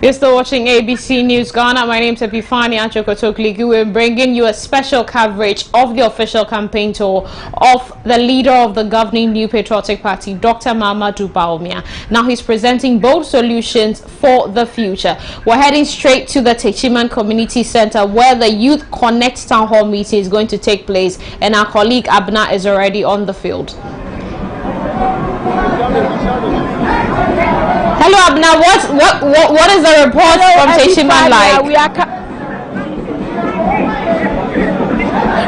You're still watching ABC News Ghana. My name is Epifani Achokotokligu. We're bringing you a special coverage of the official campaign tour of the leader of the governing New Patriotic Party, Dr. Mahamudu Bawumia. Now he's presenting bold solutions for the future. We're heading straight to the Techiman Community Center where the Youth Connect Town Hall meeting is going to take place, and our colleague Abna is already on the field. Hello, Abna. What is the report from Techiman like?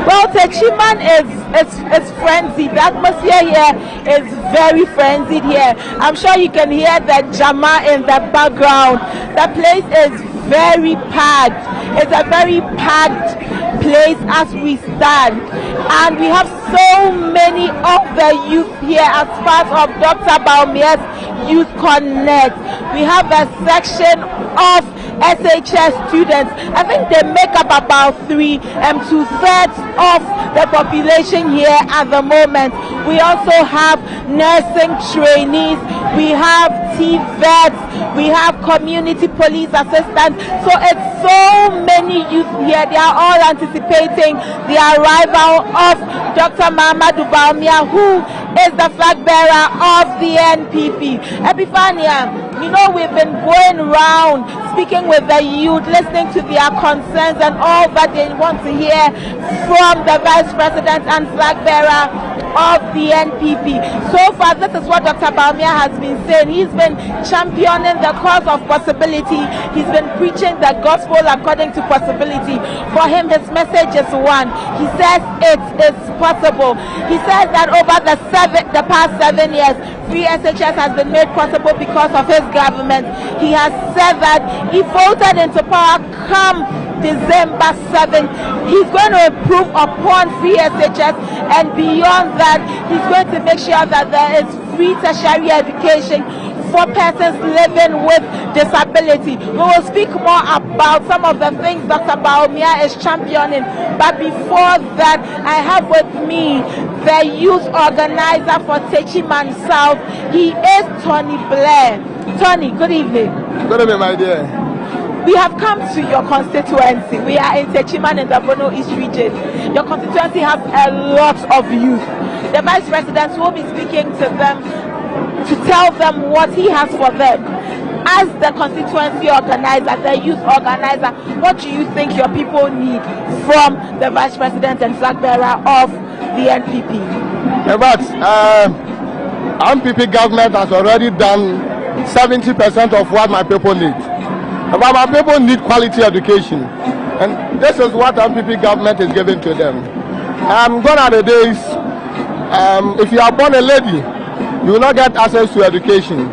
Well, Techiman is frenzied. The atmosphere here is very frenzied here. I'm sure you can hear the Jama in the background. The place is very packed. It's a very packed place as we stand, and we have so many of the youth here as part of Dr. Bawumia's Youth Connect. We have a section of SHS students. I think they make up about 2/3 of the population here at the moment. We also have nursing trainees, we have TVETs, we have community police assistants. So it's so many youth here. They are all anticipating the arrival of Dr. Mahamudu Bawumia, who is the flag bearer of the NPP. Epiphania, you know, we've been going around speaking with the youth, listening to their concerns and all that they want to hear from the Vice President and flag bearer of the NPP. So far, this is what Dr. Bawumia has been saying. He's been championing the cause of possibility. He's been preaching the gospel according to possibility. For him, his message is one. He says it is possible. He says that over the past 7 years, free SHS has been made possible because of his government. He has said that he voted into power come December 7th. He's going to improve upon free SHS, and beyond that, he's going to make sure that there is free tertiary education for persons living with disability. We will speak more about some of the things Dr. Bawumia is championing. But before that, I have with me the youth organizer for Techiman South. He is Tony Blair. Tony, good evening. Good evening, my dear. We have come to your constituency. We are in Techiman in the Bono East region. Your constituency has a lot of youth. The Vice President will be speaking to them to tell them what he has for them. As the constituency organizer, the youth organizer, what do you think your people need from the Vice President and flag bearer of the NPP? But NPP government has already done 70% of what my people need. But my people need quality education, and this is what NPP government is giving to them. Gone are the days, if you are born a lady, you will not get access to education.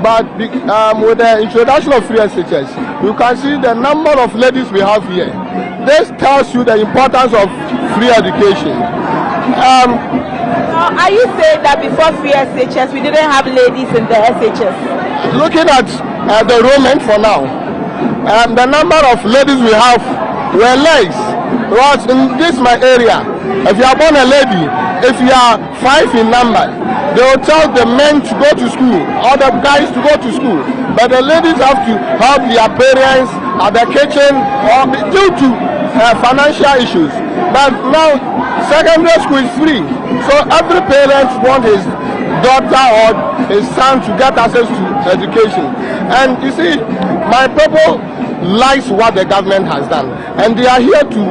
But with the introduction of free SHS, you can see the number of ladies we have here. This tells you the importance of free education. Are you saying that before free SHS, we didn't have ladies in the SHS? Looking at the enrollment for now, the number of ladies we have were less. Because in this my area, if you are born a lady, if you are 5 in number, they will tell the men to go to school or the guys to go to school, but the ladies have to help their parents at the kitchen or due to financial issues. But now secondary school is free, so every parent wants his daughter or his son to get access to education. And you see, my people likes what the government has done, and they are here to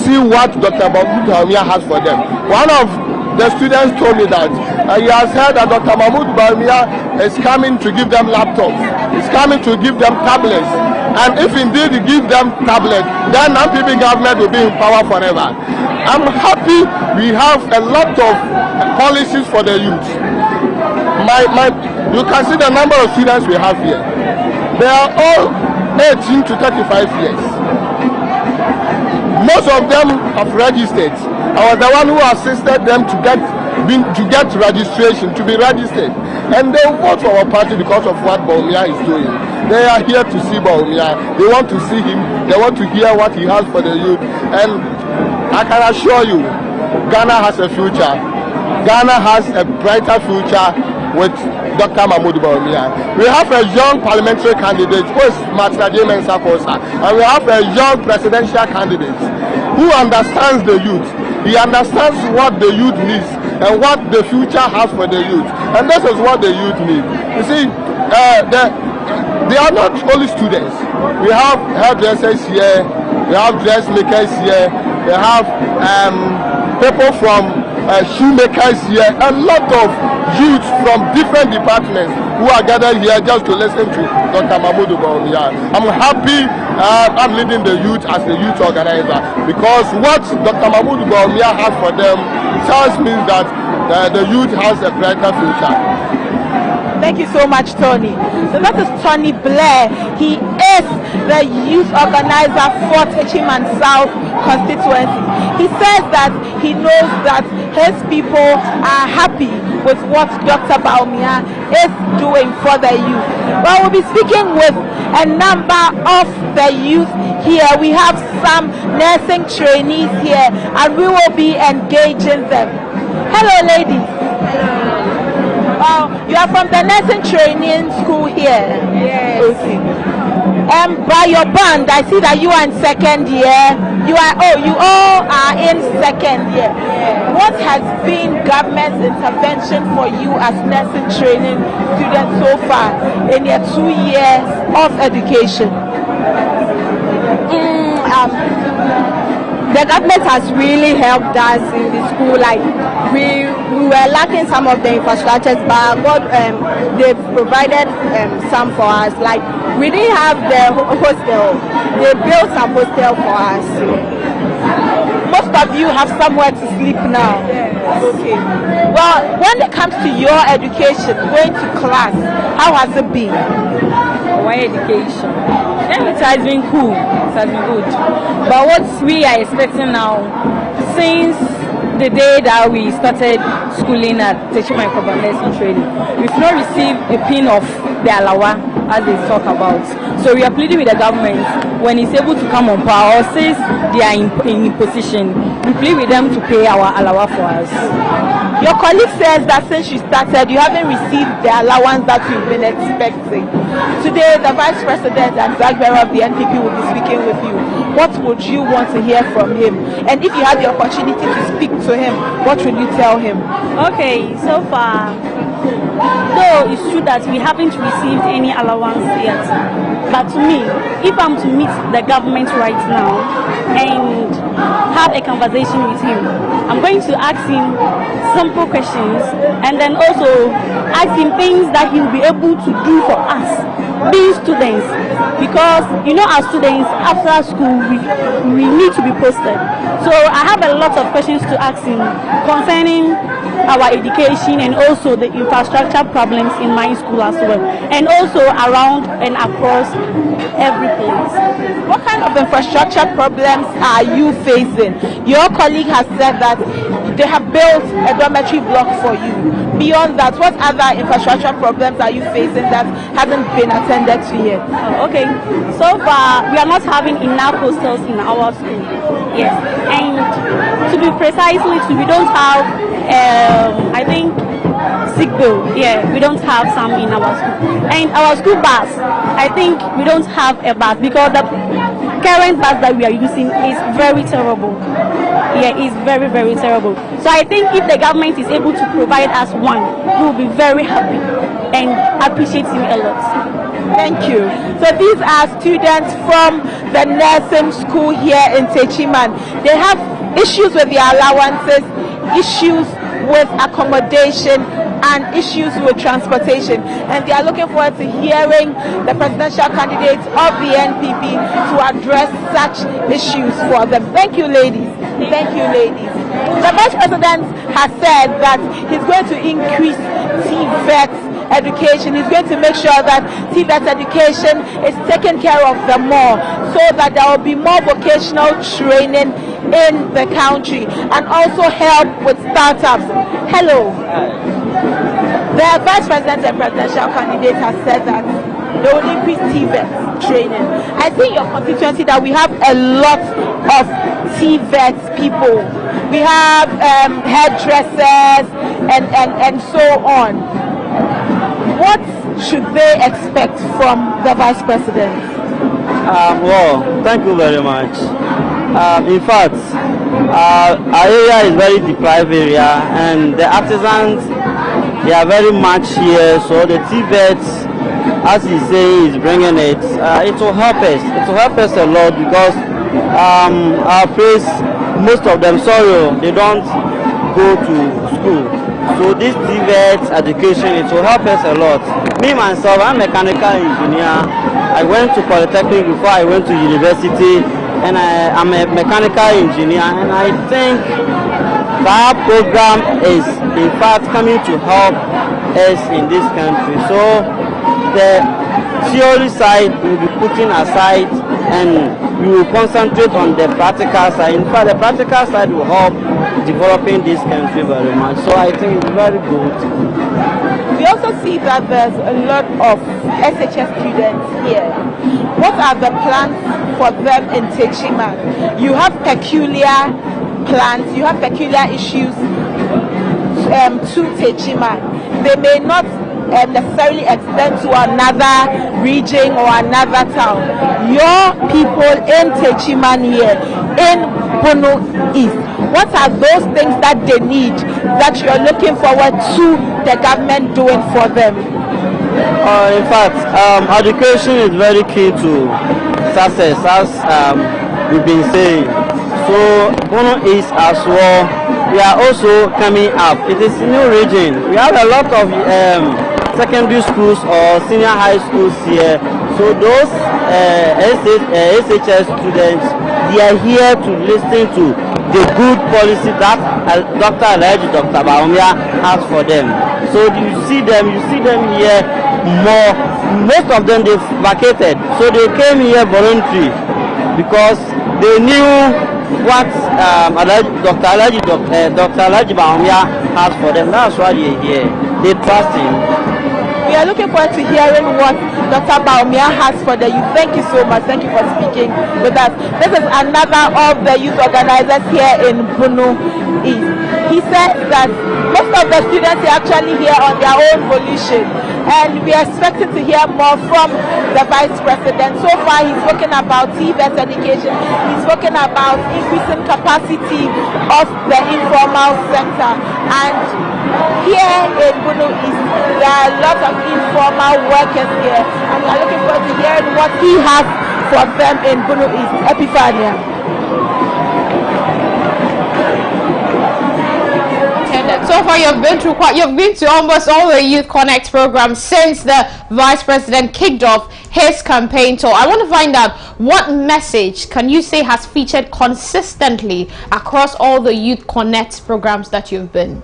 see what Dr. Bawumia has for them. One of the students told me that he has heard that Dr. Mahamudu Bawumia is coming to give them laptops, he's coming to give them tablets, and if indeed he gives them tablets, then NPP government will be in power forever. I'm happy we have a lot of policies for the youth. You can see the number of students we have here. They are all 18 to 35 years. Most of them have registered. I was the one who assisted them to get registration, to be registered. And they vote for our party because of what Bawumia is doing. They are here to see Bawumia. They want to see him. They want to hear what he has for the youth. And I can assure you, Ghana has a future. Ghana has a brighter future with Dr. Mahamudu Bawumia. We have a young parliamentary candidate who is Master James Sakosa, and we have a young presidential candidate who understands the youth. He understands what the youth needs and what the future has for the youth, and this is what the youth need. You see, they are not only students. We have hairdressers here, we have dressmakers here, we have people from shoemakers here, a lot of youth from different departments who are gathered here just to listen to Dr. Mahamudu Bawumia. I'm happy I'm leading the youth as the youth organizer, because what Dr. Mahamudu Bawumia has for them tells me that the youth has a brighter future. Thank you so much, Tony. So that is Tony Blair. He is the youth organizer for Techiman South constituency. He says that he knows that his people are happy with what Dr. Bawumia is doing for the youth. Well, we'll be speaking with a number of the youth here. We have some nursing trainees here, and we will be engaging them. Hello, ladies. You are from the nursing training school here? Yes. Okay. By your band, I see that you are in second year. You all are in second year. Yes. What has been government's intervention for you as nursing training students so far in your 2 years of education? The government has really helped us in the school. Like we were lacking some of the infrastructures, but they've provided some for us. Like we didn't have the hostel. They built some hostel for us. Most of you have somewhere to sleep now. Yes. Okay. Well, when it comes to your education, going to class, how has it been? My education, it has been cool. It has been good. But what we are expecting now, since the day that we started schooling at Techiman Nursing Training, we've not received a pin of the alawa as they talk about. So we are pleading with the government, when it's able to come on power, or since they are in position, we plead with them to pay our alawa for us. Your colleague says that since you started, you haven't received the allowance that you've been expecting. Today, the Vice President and flag bearer of the NPP will be speaking with you. What would you want to hear from him? And if you had the opportunity to speak to him, what would you tell him? Okay, so far, though it's true that we haven't received any allowance yet, but to me, if I'm to meet the government right now and have a conversation with him, I'm going to ask him simple questions and then also ask him things that he'll be able to do for us, being students, because as students after school we need to be posted. So I have a lot of questions to ask him concerning our education and also the infrastructure problems in my school as well, and also around and across every place. What kind of infrastructure problems are you facing? Your colleague has said that they have built a dormitory block for you. Beyond that, what other infrastructure problems are you facing that hasn't been attended to yet? Okay, so far we are not having enough hostels in our school. Yes, and to be precisely, we don't have I think sick bill. Yeah, we don't have some in our school. And our school bus, I think we don't have a bus because the current bus that we are using is very terrible. Yeah, it's very, very terrible. So I think if the government is able to provide us one, we will be very happy and appreciate him a lot. Thank you. So these are students from the nursing school here in Techiman. They have issues with their allowances, issues with accommodation, and issues with transportation, and they are looking forward to hearing the presidential candidates of the NPP to address such issues for them. Thank you, ladies. Thank you, ladies. The Vice President has said that he's going to increase TVET education. He's going to make sure that TVET education is taken care of the more, so that there will be more vocational training in the country, and also help with startups. Hello. The Vice President and presidential candidate has said that they will increase TVET training. I think your constituency that we have a lot of TVET people. We have hairdressers and so on. What should they expect from the Vice President? Well, thank you very much. In fact, our area is very deprived area, and the artisans, they are very much here. So the TVETs, as he says, is bringing it. It will help us. It will help us a lot because our place, most of them, sorry, they don't go to school. So this TVET education, it will help us a lot. Me myself, I'm a mechanical engineer. I went to Polytechnic before I went to university, and I'm a mechanical engineer, and I think that program is in fact coming to help us in this country. So the theory side will be putting aside, and we will concentrate on the practical side. In fact, the practical side will help developing this country very much. So I think it's very good. We also see that there's a lot of SHS students here. What are the plans for them in Techiman? You have peculiar plans, you have peculiar issues to Techiman. They may not necessarily extend to another region or another town. Your people in Techiman here, in Bono East, what are those things that they need that you're looking forward to the government doing for them? In fact, education is very key to success, as we've been saying. So Bono East as well, we are also coming up. It is a new region. We have a lot of secondary schools or senior high schools here. So those SHS students, they are here to listen to the good policy that Dr. Bawumia has for them. So you see them here more. Most of them they've vacated, so they came here voluntarily because they knew what Dr. Bawumia has for them. That's why they're here. They trust him. We are looking forward to hearing what Dr. Bawumia has for the youth. Thank you so much. Thank you for speaking with us. This is another of the youth organizers here in Bono East. He said that most of the students are actually here on their own volition, and we are expecting to hear more from the Vice President. So far, he's spoken about TVET education. He's spoken about increasing capacity of the informal sector. And here in Bono East, there are a lot of informal workers here, and we are looking forward to hearing what he has for them in Bono East. Epiphania. So far, you've been to almost all the Youth Connect programs since the Vice President kicked off his campaign tour. I want to find out, what message can you say has featured consistently across all the Youth Connect programs that you've been?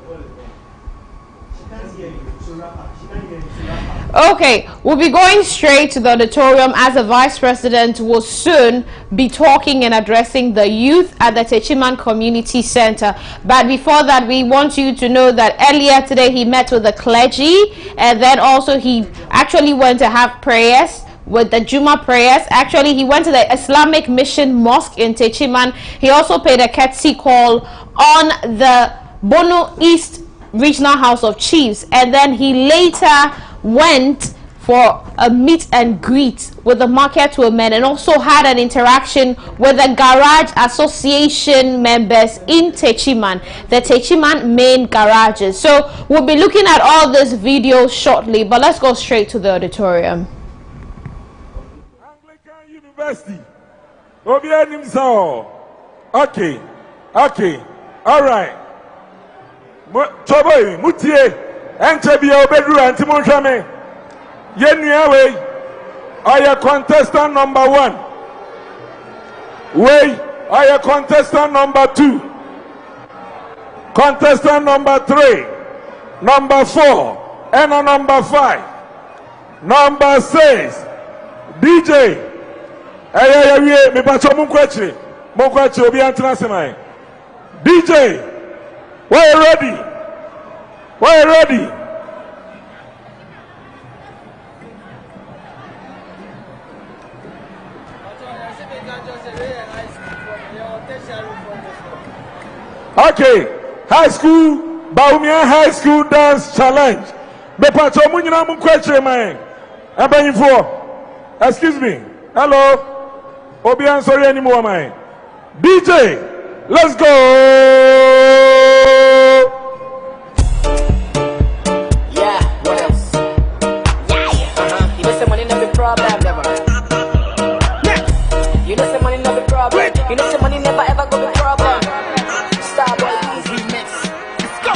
Okay, we'll be going straight to the auditorium as the Vice President will soon be talking and addressing the youth at the Techiman Community Center. But before that, we want you to know that earlier today he met with the clergy, and then also he actually went to have prayers with the Juma prayers. Actually, he went to the Islamic Mission Mosque in Techiman. He also paid a courtesy call on the Bono East Regional House of Chiefs, and then he later went for a meet and greet with the market women, and also had an interaction with the Garage Association members in Techiman, the Techiman main garages. So we'll be looking at all this video shortly, but let's go straight to the auditorium. Anglican University. Okay, all right. Choboy, Mutie, Enchebia Bedru, and Timon Shame. Yenuawe, I contestant number 1. Way, I contestant number 2. Contestant number 3. Number 4. And number 5. Number 6. DJ. Me bacho munkwechi. Munkwechi obi antena semai. DJ. We're ready. We're ready. Okay. High school, Bawumia High School Dance Challenge. Bepato munyina mu kwechire man. Abayifo. Excuse me. Hello. Obi ansori anymore man. DJ, let's go. Yeah, what else? Yeah. You know some money not the problem never. You know some money not the problem. You know some money never ever go the problem. Starboy remix. Let's go.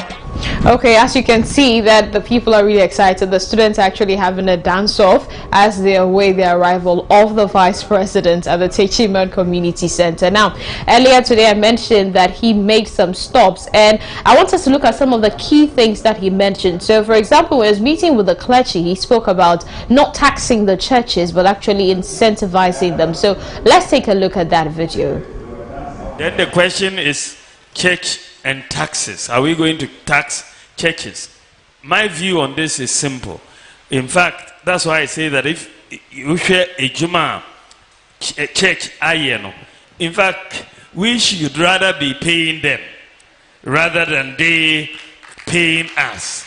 Okay, as you can see that the people are really excited. The students are actually having a dance-off as they await the arrival of the Vice President at the Techiman Community Center. Now, earlier today I mentioned that he made some stops, and I want us to look at some of the key things that he mentioned. So, for example, when he was meeting with the clergy, he spoke about not taxing the churches, but actually incentivizing them. So, let's take a look at that video. Then the question is church and taxes. Are we going to tax churches? My view on this is simple. In fact, that's why I say that if you share a Juma church ayeno, in fact, we should rather be paying them rather than they paying us.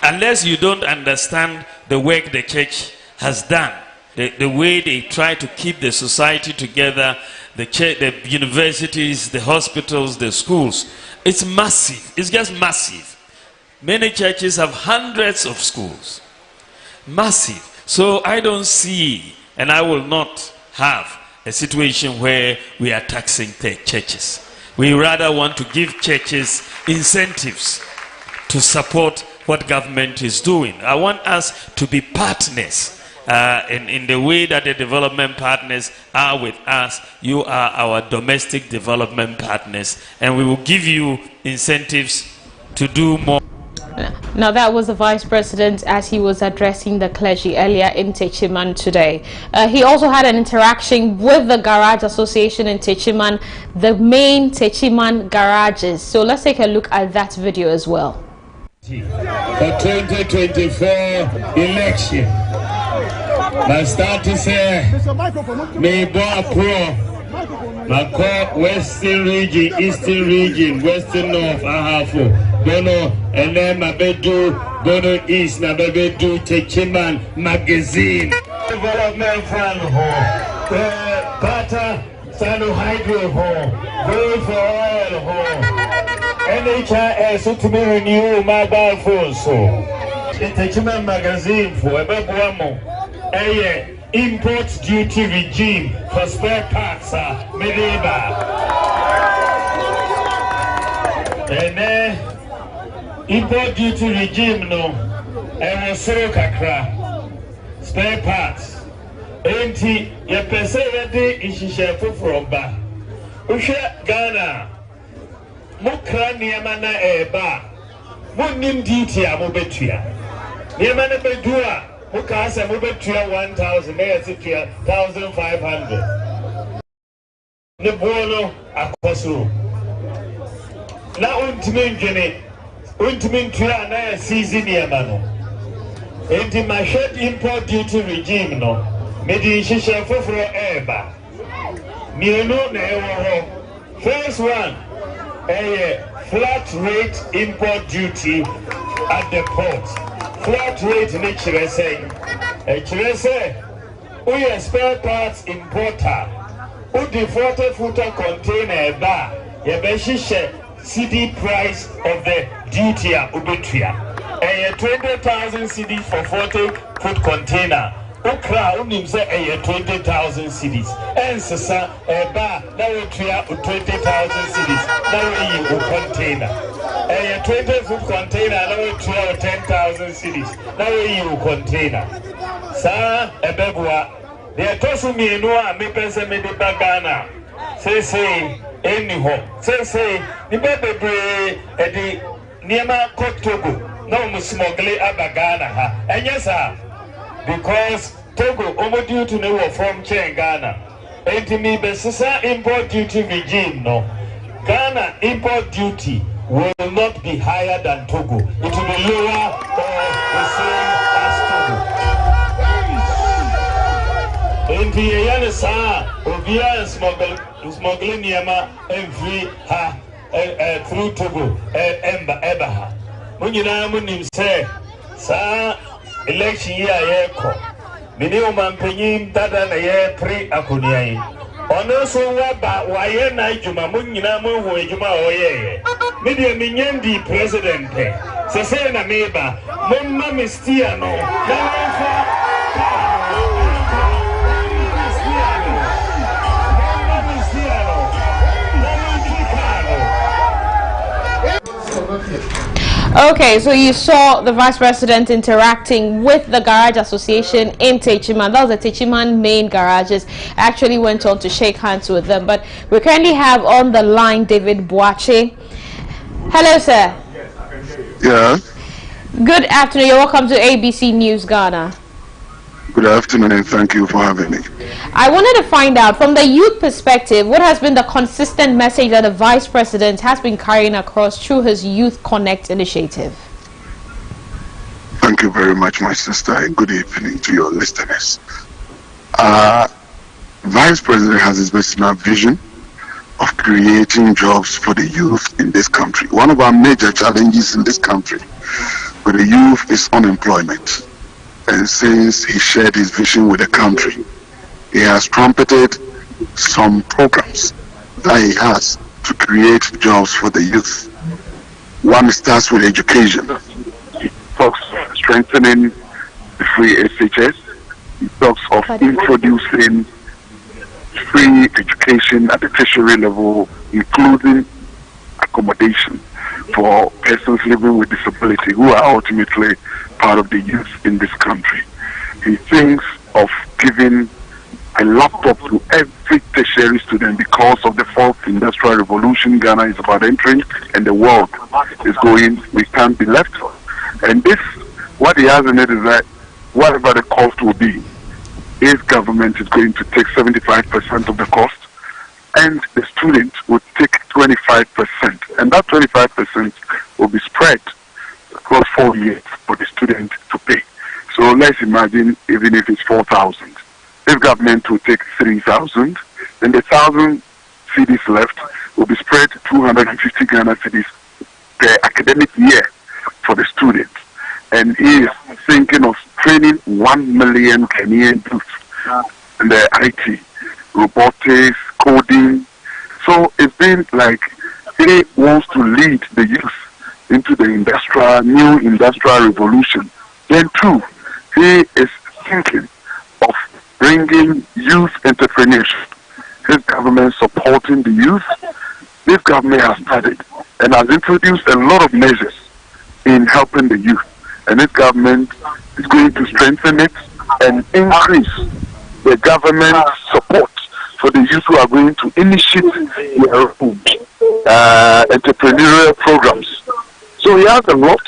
Unless you don't understand the work the church has done, the way they try to keep the society together, the church, the universities, the hospitals, the schools. It's massive. It's just massive. Many churches have hundreds of schools. Massive. So I don't see, and I will not have a situation where we are taxing the churches. We rather want to give churches incentives to support what government is doing. I want us to be partners. In the way that the development partners are with us. You are our domestic development partners, and we will give you incentives to do more. Now, that was the Vice President as he was addressing the clergy earlier in Techiman today. He also had an interaction with the Garage Association in Techiman, the main Techiman garages. So let's take a look at that video as well. The 2024 election. I start to say, me boy pro, my call Western region, Eastern region, Western North, Ahafo, Bono, and then my bedu, Bono East, my bedu, Techiman magazine. Development fund home, Pata, Sano Hydro home, Gold for oil home, NHIS, to me renew mobile phone so. Techiman magazine for a babuamo. Import duty regime for spare parts medeba. And import duty regime no soro kakra spare parts. Enti ye pese yede ishishe foforo ba. Uhwe Ghana mukra niema na eba. Munnim duty amobetua. Niema na bedua. Mukasa mubetua 1,000, maybe 1,500. Ne Bono akoso. Na untimin tua na season yamano. Enti mashed import duty regime no. Medi shisha foforo eba. Mienu na ewo. First one, flat rate import duty at the port. Flat rate in Chirese. Chirese, we are spare parts importer. Who the 40-footer container bar, Yabeshisha CD price of the duty ubitria. 20,000 CDs for 40-foot container. Ukra unimse 20,000 CDs. And sasa bar now we 20,000 CDs. Now we container. A 20-foot container now we 10,000 CDs. Now we container. Sa ebebwa. The tosu mienua me pense me de bagana. Say anyhow. Say ni bebre edi niema kotogo. No mu smuggle abagana ha. And yes sir. Because Togo over due to know from Ghana. And to me, Besisa import duty regime, no. Ghana import duty will not be higher than Togo. It will be lower or the same as Togo. And the Yanasa, Obia smuggling Yama and free ha through Togo, Ebaha. Munyina munim say, sa election year yeko. Mini man penyin tada na ye pre akoniai. Ono so waba waye na ijuma munyina mu ho ijuma oye. Media minyendi president. Se say na meba, mumma mistia no. Okay, so you saw the Vice President interacting with the Garage Association in Techiman. That was the Techiman main garages. I actually went on to shake hands with them. But we currently have on the line David Boache. Hello, sir. Yeah. Good afternoon. You're welcome to ABC News Ghana. Good afternoon, and thank you for having me. I wanted to find out, from the youth perspective, what has been the consistent message that the Vice President has been carrying across through his Youth Connect initiative? Thank you very much, my sister, and good evening to your listeners. Vice President has his personal vision of creating jobs for the youth in this country. One of our major challenges in this country for the youth is unemployment. And since he shared his vision with the country, he has trumpeted some programs that he has to create jobs for the youth. One starts with education. He talks of strengthening the free SHS. He talks of introducing free education at the tertiary level, including accommodation for persons living with disability who are ultimately part of the youth in this country. He thinks of giving a laptop to every tertiary student because of the fourth industrial revolution Ghana is about entering, and the world is going, we can't be left. And this, what he has in it is that whatever the cost will be, his government is going to take 75% of the cost, and the student will take 25%. And that 25% will be spread across 4 years for the student to pay. So let's imagine, even if it's 4,000, if government will take 3,000, then the 1,000 cedis left will be spread 250 Ghana cedis per academic year for the student. And he is thinking of training 1 million Kenyan youth in the IT, robotics, coding. So it's been like he wants to lead the youth into the new industrial revolution. Then too, he is thinking of bringing youth entrepreneurship. His government supporting the youth. This government has started and has introduced a lot of measures in helping the youth. And this government is going to strengthen it and increase the government support for the youth who are going to initiate their own entrepreneurial programs. So he has a lot,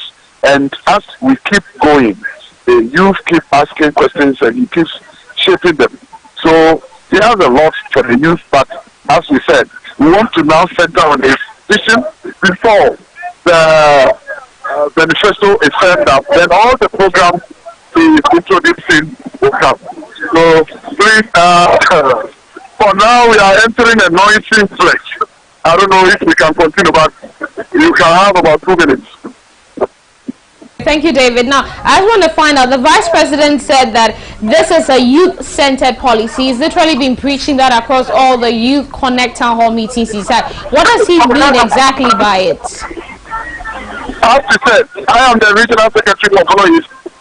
and as we keep going, the youth keep asking questions and he keeps shaping them. So he has a lot for the youth, but as we said, we want to now center on his vision before the manifesto is set up. Then all the programs he is introducing will come. So please, for now we are entering a noisy place. I don't know if we can continue, but you can have about 2 minutes. Thank you, David. Now, I just want to find out, the Vice President said that this is a youth-centered policy. He's literally been preaching that across all the Youth Connect Town Hall meetings he's had. What does he mean exactly by it? As you said, I am the Regional Secretary for Bono.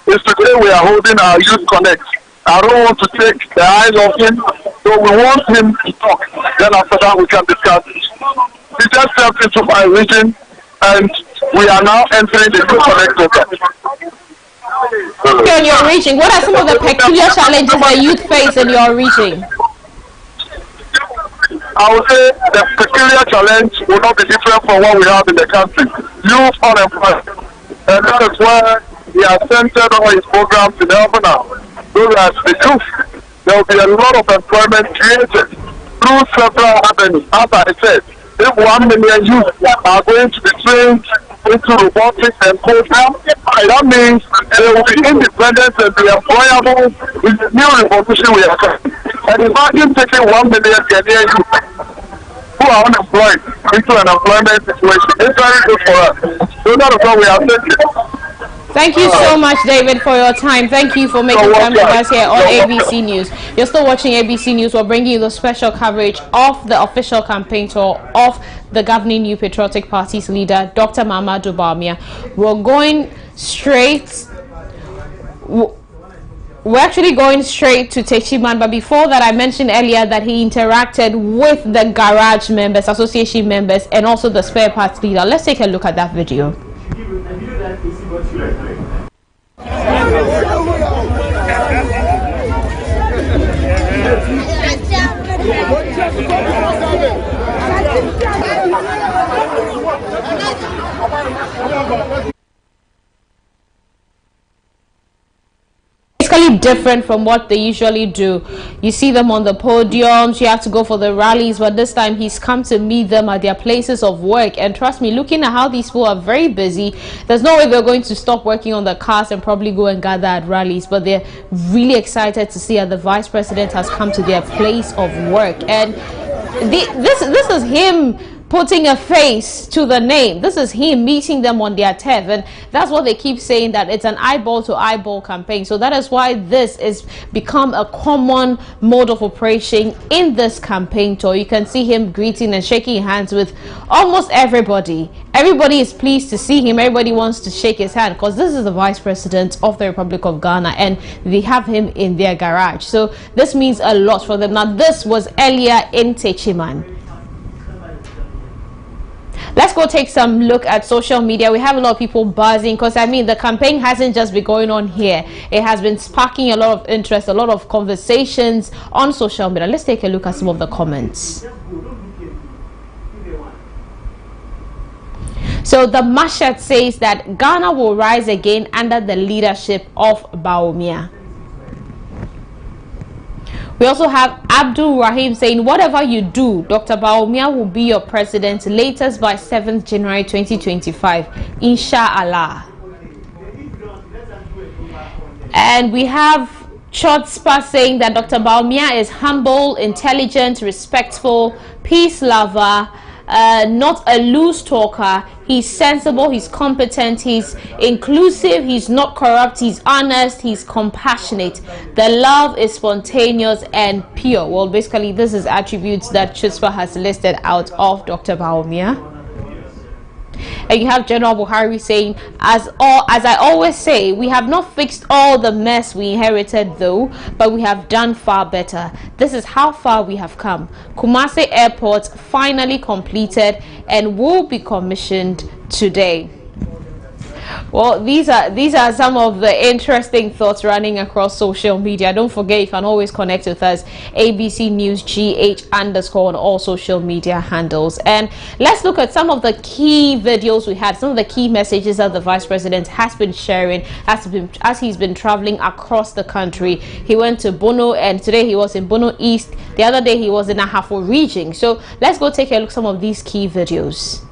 Is today we are holding our Youth Connect. I don't want to take the eyes off him, so we want him to talk. Then after that we can discuss. He just stepped into my region, and we are now entering the Youth Connect program. In your region, what are some of the peculiar challenges that youth face in your region? I would say the peculiar challenge will not be different from what we have in the country. Youth unemployment. And that is where he has centered all his programs in helping out. Those are the youth. There will be a lot of employment created through several avenues. As I said, if 1 million youth are going to be trained into robotics and coding, that means they will be independent and be employable in the new revolution we are having. And imagine taking 1 million Kenyan youth who are unemployed into an employment situation. It's very good for us. So that is what we are thinking. Thank you so much, David, for your time. Thank you for making time for us here on ABC News. You're still watching ABC News. We're bringing you the special coverage of the official campaign tour of the governing New Patriotic Party's leader, Dr. Mahamudu Bawumia. We're actually going straight to Techiman, but before that, I mentioned earlier that he interacted with the garage members, association members, and also the spare parts leader. Let's take a look at that video. Different from what they usually do. You see them on the podiums, you have to go for the rallies, but this time he's come to meet them at their places of work. And trust me, looking at how these people are very busy, there's no way they're going to stop working on the cars and probably go and gather at rallies, but they're really excited to see that the vice president has come to their place of work. And this is him putting a face to the name. This is him meeting them on their turf, and that's what they keep saying, that it's an eyeball to eyeball campaign. So that is why this is become a common mode of operation in this campaign tour. You can see him greeting and shaking hands with almost everybody. Everybody is pleased to see him. Everybody wants to shake his hand because this is the vice president of the Republic of Ghana and they have him in their garage. So this means a lot for them. Now this was earlier in Techiman. Let's go take some look at social media. We have a lot of people buzzing because, I mean, the campaign hasn't just been going on here. It has been sparking a lot of interest, a lot of conversations on social media. Let's take a look at some of the comments. So the Mashat says that Ghana will rise again under the leadership of Bawumia. We also have Abdul Rahim saying, whatever you do, Dr. Bawumia will be your president latest by 7th January 2025. Inshallah. And we have Chotspa saying that Dr. Bawumia is humble, intelligent, respectful, peace lover, not a loose talker. He's sensible, he's competent, he's inclusive, he's not corrupt, he's honest, he's compassionate. The love is spontaneous and pure. Well, basically, this is attributes that Chotspa has listed out of Dr. Bawumia. And you have General Buhari saying, as I always say, we have not fixed all the mess we inherited though, but we have done far better. This is how far we have come. Kumasi Airport finally completed and will be commissioned today. Well, these are some of the interesting thoughts running across social media. Don't forget, you can always connect with us, ABC News GH_ on all social media handles. And let's look at some of the key videos we had, some of the key messages that the vice president has been sharing as he's been traveling across the country. He went to Bono, and today he was in Bono East. The other day he was in Ahafo region. So let's go take a look at some of these key videos.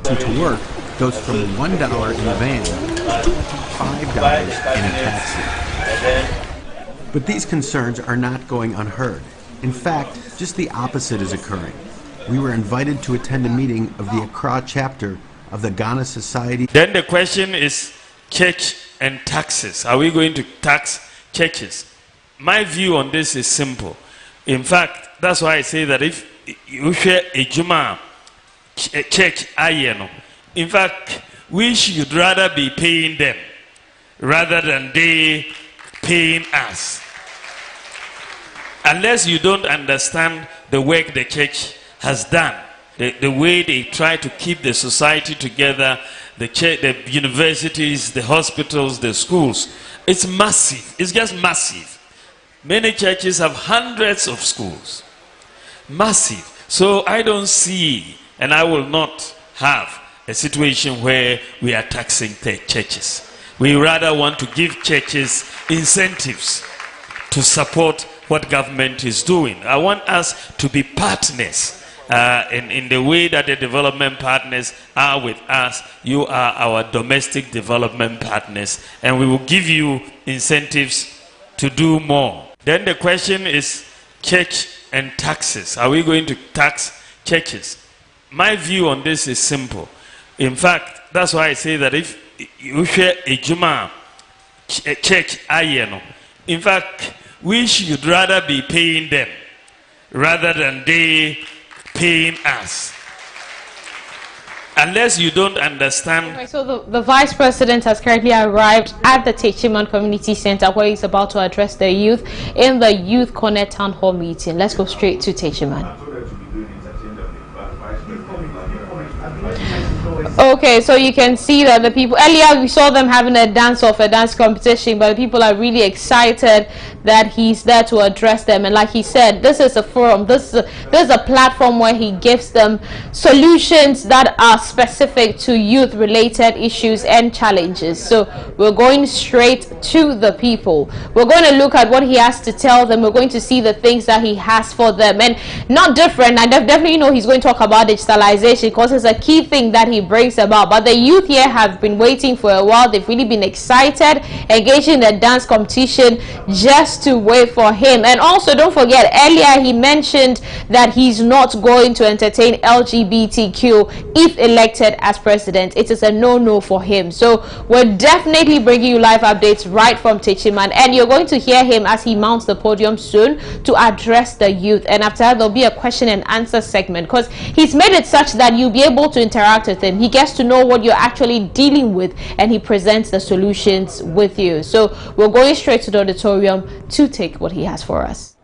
To work goes from $1 in a van to $5 in a taxi. But these concerns are not going unheard. In fact, just the opposite is occurring. We were invited to attend a meeting of the Accra chapter of the Ghana Society. Then the question is church and taxes. Are we going to tax churches? My view on this is simple. In fact, that's why I say that if you share a Juma church, in fact, we should rather be paying them rather than they paying us. Unless you don't understand the work the church has done, the way they try to keep the society together, the church, the universities, the hospitals, the schools, it's massive. It's just massive. Many churches have hundreds of schools. Massive. So I don't see, and I will not have a situation where we are taxing the churches. We rather want to give churches incentives to support what government is doing. I want us to be partners in the way that the development partners are with us. You are our domestic development partners, and we will give you incentives to do more. Then the question is church and taxes. Are we going to tax churches? My view on this is simple. In fact, that's why I say that if you share a Juma church, in fact, we should rather be paying them rather than they paying us. Unless you don't understand. Okay, so the Vice President has currently arrived at the Techiman Community Center where he's about to address the youth in the Youth Corner Town Hall meeting. Let's go straight to Techiman. Okay, so you can see that the people, earlier we saw them having a dance competition, but the people are really excited that he's there to address them. And like he said, this is a forum, this is a platform where he gives them solutions that are specific to youth related issues and challenges. So we're going straight to the people. We're going to look at what he has to tell them. We're going to see the things that he has for them, and not different. I definitely know he's going to talk about digitalization because it's a key thing that he brings about. But the youth here have been waiting for a while. They've really been excited, engaging in the dance competition just to wait for him. And also, don't forget, earlier he mentioned that he's not going to entertain LGBTQ if elected as president. It is a no-no for him. So we're definitely bringing you live updates right from Techiman, and you're going to hear him as he mounts the podium soon to address the youth. And after that, there'll be a question and answer segment because he's made it such that you'll be able to interact with him. He gets to know what you're actually dealing with, and he presents the solutions with you. So we're going straight to the auditorium to take what he has for us.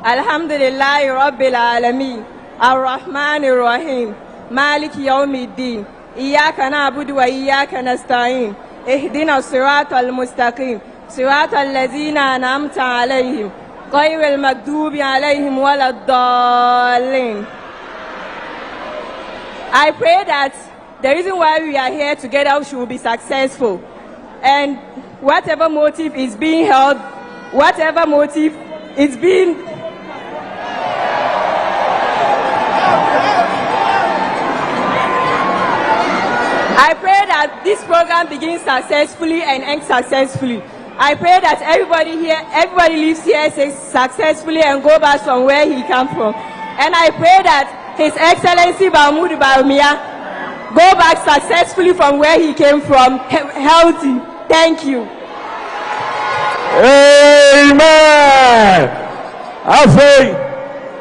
Alhamdulillah Rabbil Alameen Ar-Rahman Ar-Rahim Malik Yawmiddin Iyyaka na'budu wa iyyaka nasta'in Ihdina siratal mustaqim siratal ladzina an'amta alayhim ghayril maghdubi alayhim waladdallin. I pray that the reason why we are here together should be successful, and whatever motive is being held, whatever motive is being I pray that this program begins successfully and ends successfully. I pray that everybody lives here successfully and go back from where he came from. And I pray that His Excellency Bawumia go back successfully from where he came from, healthy. Thank you. Amen. I say,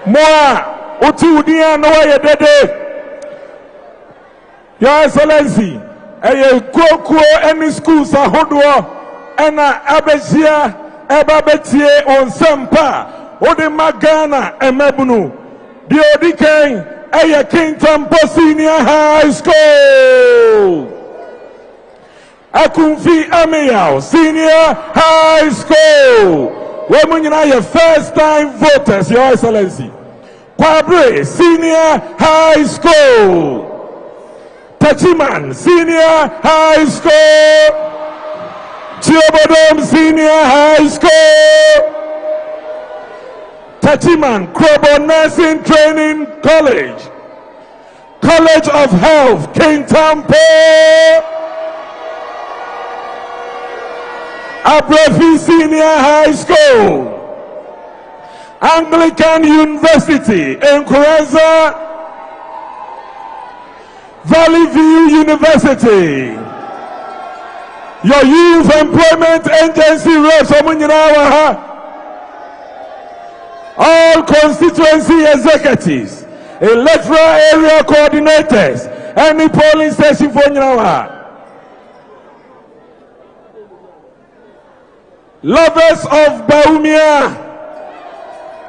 moi, utudia noye dede. Your Excellency, kuo any schools are hodwo, ena abesia, ebabetie on sempa, ode magana emebunu, diodikeng, King Tampo Senior High School. Akumfi Amiyao Senior High School. Women are your first time voters, Your Excellency. Kwabre Senior High School. Tachiman Senior High School. Chiobodom Senior High School. Tachiman Krobo Nursing Training College. College of Health, King Tampo. Abrefi Senior High School. Anglican University in Kureza. Valley View University. Your Youth Employment Agency reps, all constituency executives, electoral area coordinators, any polling station for Nyinawa. Lovers of Bawumia,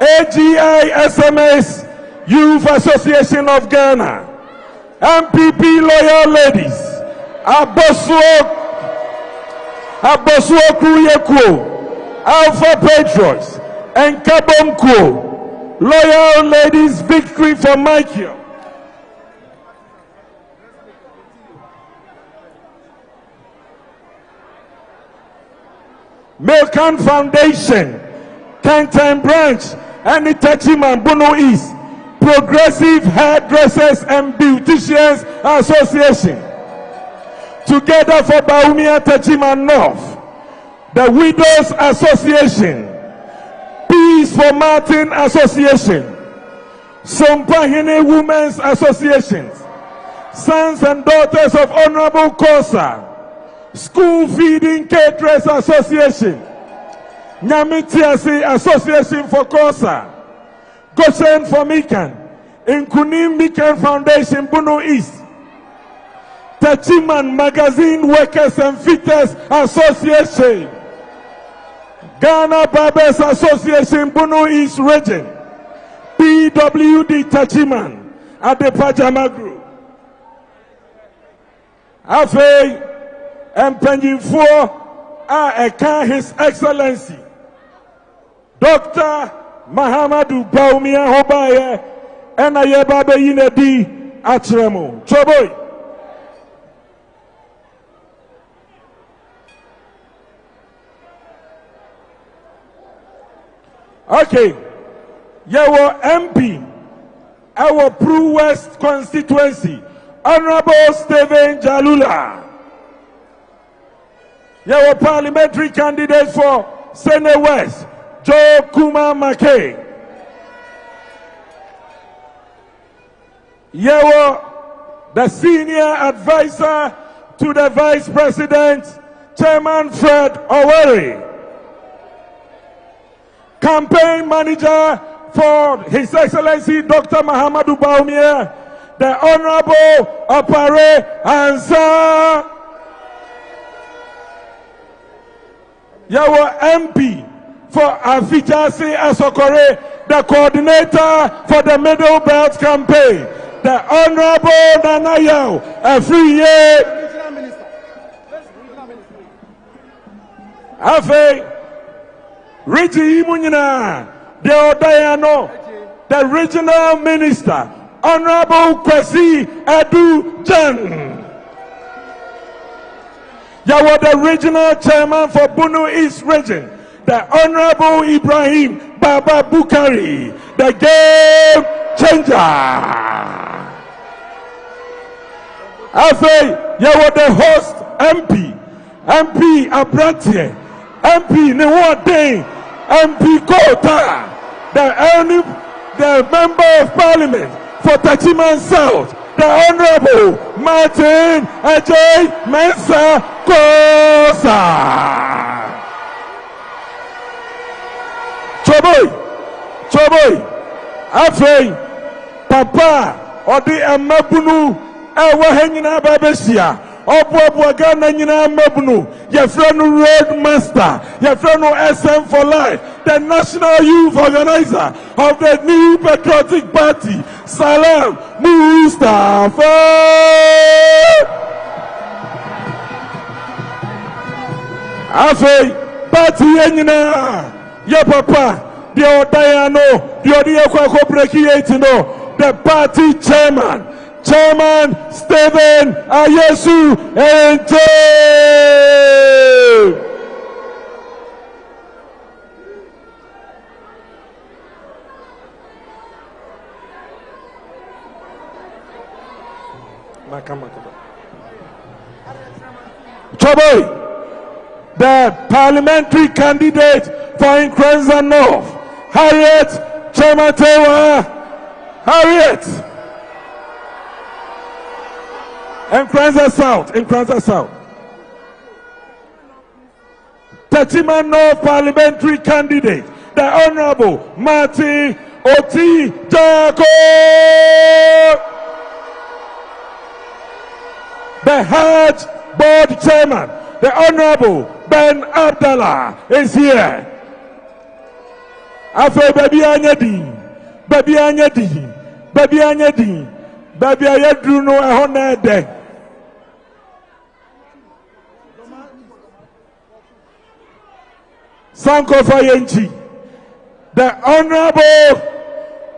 AGI SMS, Youth Association of Ghana, MPP Loyal Ladies, Abosuo Kuyeko, Alpha Patriots, and Kabonko, Loyal Ladies Victory for Michael. Milkan Foundation, Kenten Branch, and the Tachiman Bono East, Progressive Hairdressers and Beauticians Association, together for Bawumia Tachiman North, the Widows Association, Peace for Martin Association, Sompahine Women's Associations, Sons and Daughters of Honorable Kosa, School Feeding Caterers Association, Nyamitiasi Association for Kosa, Goshen for Mikan, Nkunim Mikan Foundation Bono East, Tachiman Magazine Workers and Fitters Association, Ghana Barbers Association Bono East Region, PWD Tachiman at the Pajama Group. Afei, mpanyinfoɔ a ɛka His Excellency Dr. Mahamudu Bawumia Hobaye ɛna yɛba bɛyi na di akyerɛ mo. Choboy. Okay, yɛwɔ MP ɛwɔ Pru West constituency, Honorable Stephen Jalula. Your parliamentary candidate for Senate West, Joe Kuma McKay. The senior advisor to the Vice President, Chairman Fred Oweri. Campaign manager for His Excellency Dr. Mahamudu Bawumia, the Honorable Opare Ansa. Your MP for Afichasi Asokore, the coordinator for the Middle Belt campaign, the Honorable Nanayo Afriye. Afe Richie Imunina, the Odayano, the regional minister, Honorable Kwesi Edu Jan. You were the regional chairman for Bono East Region, the Honorable Ibrahim Baba Bukari, the game changer. After you were the host MP Abrantie, MP Newate, MP Kota, the member of parliament for Tachiman South, the Honorable Martin Ajay Mensa Kosa. Choboy, Afei, Papa, Odi Amabunu, Ewa Hengina Babesia, Obuabua Ghana Nina Amabunu, Yefrenu Road Master, Yefrenu SM for Life, the National Youth Organizer of the New Patriotic Party, Salam Mustafa. Afei, party Yenina, your papa, the Odayano, the Odiakwa Breki 8, the party chairman, Stephen Ayesu Ente. Choboy, the parliamentary candidate for Nkranza North, Harriet Chematewa. Harriet. Nkranza South. Tachiman North parliamentary candidate, the Honorable Marty Oti Jaco. The Hajj Board Chairman, the Honorable Ben Abdallah is here. Afe baby anyadi, baby ayedru no ehona de. Sanko Fayenchi, the Honorable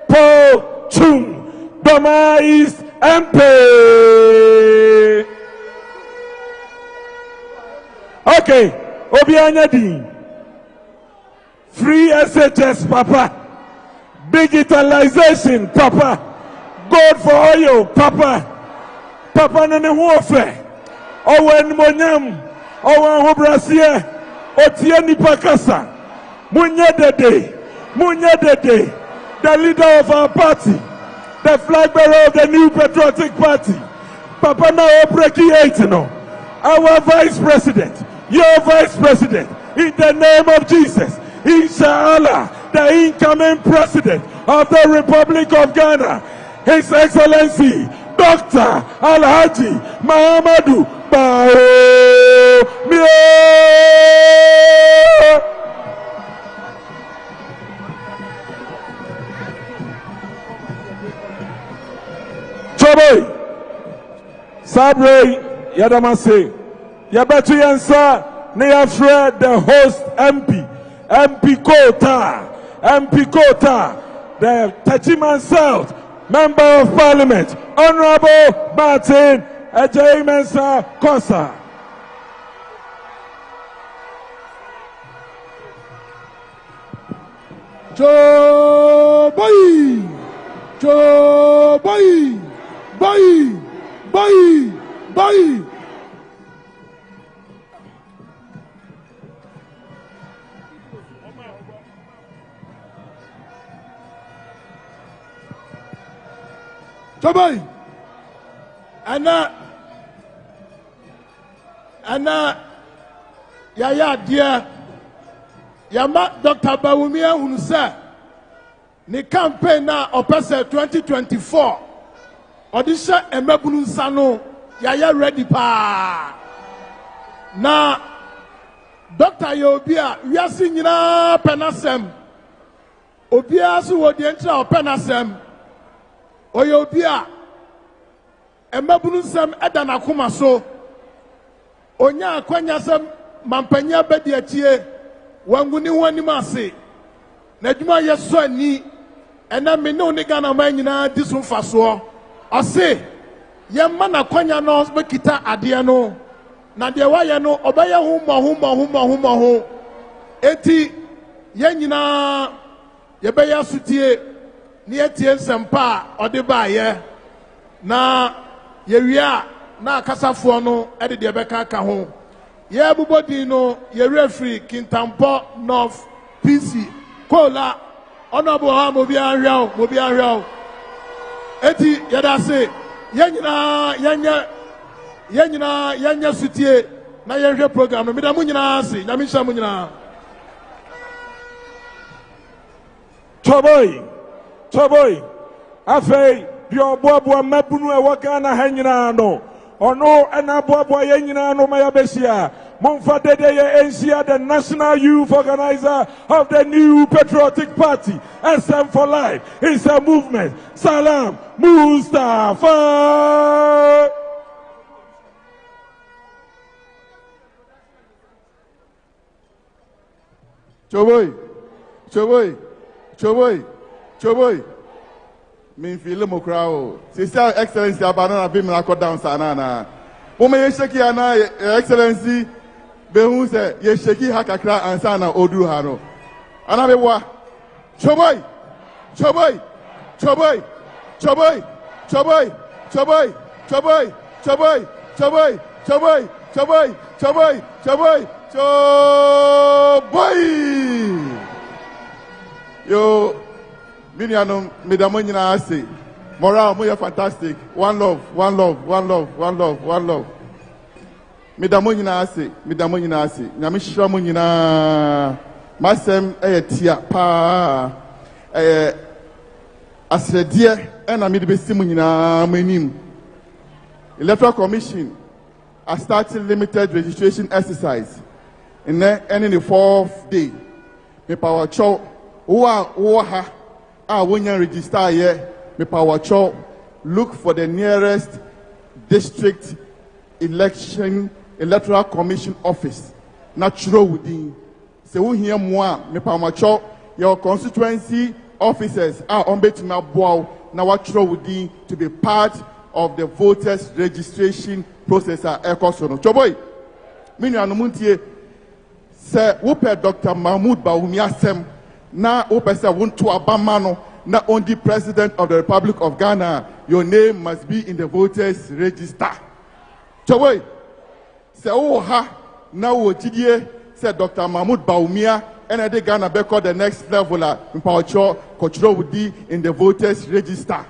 Paul Chung, Doma East MP. Okay, Obianyadi, free SHS, Papa. Digitalization, Papa. God for oil, Papa. Papa nene huofe. Owen monyam. Owen hubrasie. Otie nipakasa. Munye dede. The leader of our party. The flag bearer of the new patriotic party. Papa now breaking no. Our vice president. Your vice president. In the name of Jesus. Inshallah. The incoming president of the Republic of Ghana, His Excellency Dr. Alhaji Mahamudu Bawumia. Choboy, Sabre Yadamase, Yabetu Yansa, Neyafre, the host MP Kota, the Tachiman South, Member of Parliament, Honorable Martin Ajayi Mensah Kosa. Boy. Toboy, Anna, Yaya dear, Yama Dr. Bawumia Unsa, the campaign now opposite 2024. Odisha Emebunu Sano, Yaya ready pa. Na Dr. Yobia, we are singing Penasem. Obia su odientra o Penasem. Oyobia Emebunu Sam Edana Kumaso Onya Kwanya Sam Mampanya Bedi Achie Wanguni Wanimase Najuma Yeso ni Ena Mino Nigana Manina Disun Faso Ose Yemana Kwanya no Bekita Adiano Nadia no Obaya Huma Eti Yenina Yebeya Sutie Near Tien Sampa or the Baye na Yeria na Casafuano at the Abeka Cajon. Ye Bubodi no ye referee Kintampo North PC Kola Honorable Mobian Eti Yadase Yanya Sutie na Yanja program Midamunina si Yamisha Munina Choboy, Afe, your bobo mabunu e wakana hanyina no. Ono ena bobo yenyina no mayabesia. Monfa dede ye NCA, the National Youth Organizer of the New Patriotic Party, SM for Life. It's a movement. Salam Mustafa. Choboy, me feel mo crowd. Sister Excellency Abanana be me akọ down sanana. Mo me sheki ana Excellency be hu se ye sheki ha kakra ansa na odu ha no. Ana be wa. Choboy. Yo Minianum, Midamonyina say, Moral, Moya fantastic. One love. Midamonyina say, Namisha Munina, Masem, tia, pa, Asredia, and Amidbesimunina, Menim. Electoral Commission has started limited registration exercise in ending the 4th day. Me power chow. When you register here, me power chow. Look for the nearest district electoral commission office. Natural within. Se we hear more, me power chow. Your constituency officers are on bet me bow now natural within to be part of the voters registration process. Ekosono. Choboy, mini anumuntie. Sir, Upe Dr. Mahamudu Bawumia Sem, na Upe Sir Wuntu Abamano, na only President of the Republic of Ghana, your name must be in the voters' register. Chawai, Sir Oha, now Otidie, said Dr. Mahamudu Bawumia, and I think Ghana Beko the next level, Mpawacho, Kochro would be in the voters' register.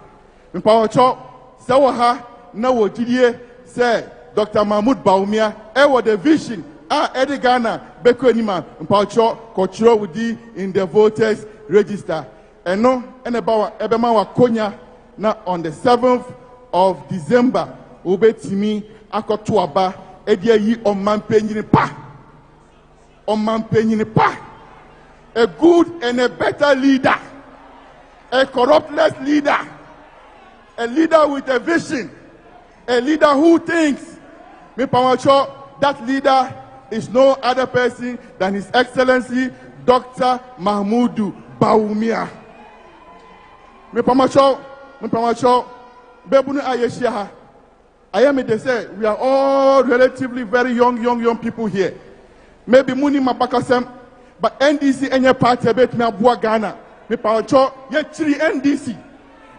Mpawacho, Sir Oha, now Otidie, said Dr. Mahamudu Bawumia, ewa the vision. Eddie Ghana, Beko Nima, Mpacho, Kochro would be in the voters' register. And no, and about Ebemawa Konya, now on the 7th of December, Ubetimi, Akotuaba, Edia Yi on Mampenini Pa. On Mampenini Pa. A good and a better leader, a corruptless leader, a leader with a vision, a leader who thinks. Me Pamacho, that leader is no other person than His Excellency Dr. Mahamudu Bawumia. Me pamacho, bebunu ayeshia. I am they say we are all relatively very young people here. Maybe muni mabakasem, but NDC any party bet me abua Ghana. Me pamacho ye chiri NDC.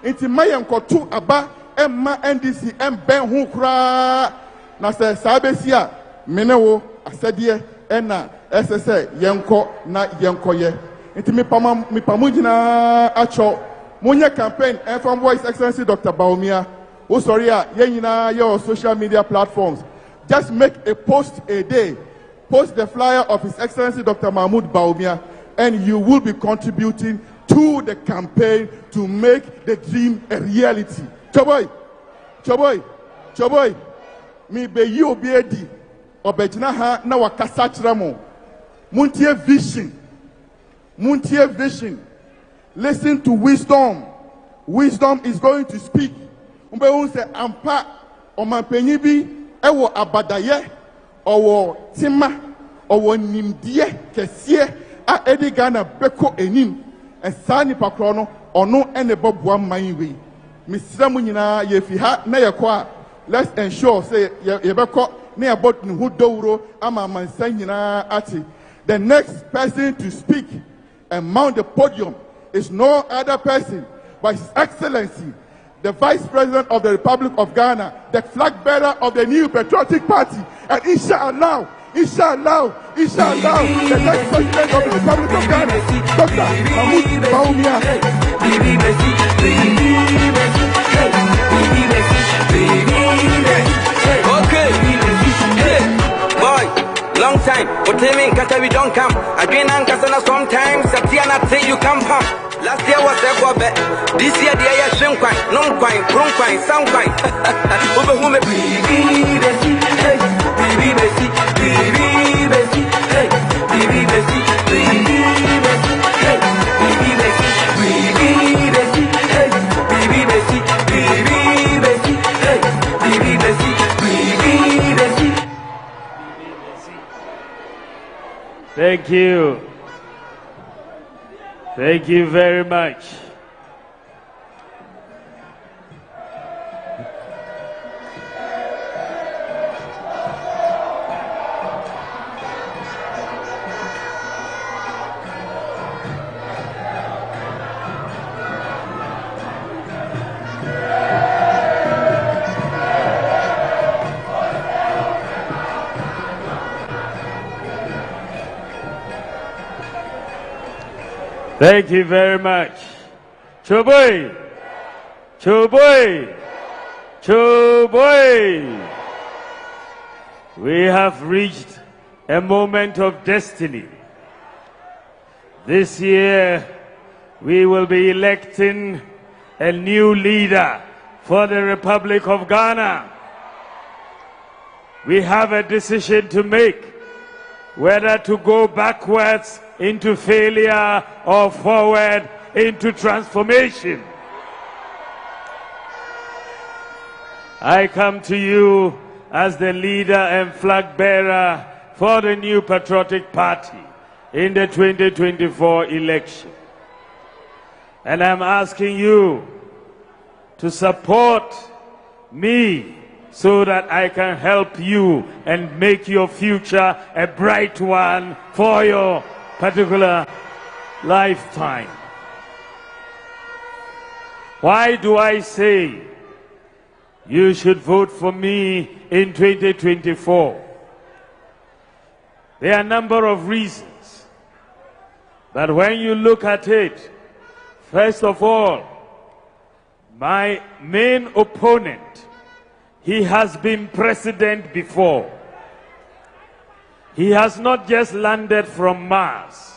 Inti mayem kotu aba emma NDC ben hu kra na se sabesia menewo asadie ena SSA yenko na yenkoye. Inti me pamujina acho Munya campaign and from His Excellency Dr. Bawumia. Oh sorry, your social media platforms. Just make a post a day. Post the flyer of His Excellency Dr. Mahamudu Bawumia, and you will be contributing to the campaign to make the dream a reality. Choboy. Me be you be edi. Obejina ha na wakasa chiramo. Muntie vision. Listen to wisdom. Wisdom is going to speak. Umbe say ampa omanpenyi bi ewo abadaye owo tima owo nimdie kesie a edi Ghana beko enim esani pakro no ono ene bobua man wi. Misra mu nyina ye fi ha na ye ko a let's ensure say ye beko na ye bot hu dowro ama mansan nyina ati. The next person to speak and mount the podium is no other person but His Excellency, the Vice President of the Republic of Ghana, the flag bearer of the new patriotic party, and inshallah, the next President of the Republic of Ghana, Dr. Mahamudu Bawumia. Okay, boy. Long time, but tell me, cause we don't come. Again, and sometimes, Satiana say you come pump. Last year was a bobe. This year, the air shrink quite, non quite, prong quite, sound quite. Over whom Thank you. Thank you very much. Thank you very much. Choboy. We have reached a moment of destiny. This year, we will be electing a new leader for the Republic of Ghana. We have a decision to make, whether to go backwards into failure or forward into transformation. I come to you as the leader and flag bearer for the new patriotic party in the 2024 election. And I'm asking you to support me, so that I can help you and make your future a bright one for your particular lifetime. Why do I say you should vote for me in 2024? There are a number of reasons. But when you look at it, first of all, my main opponent, he has been president before. He has not just landed from Mars.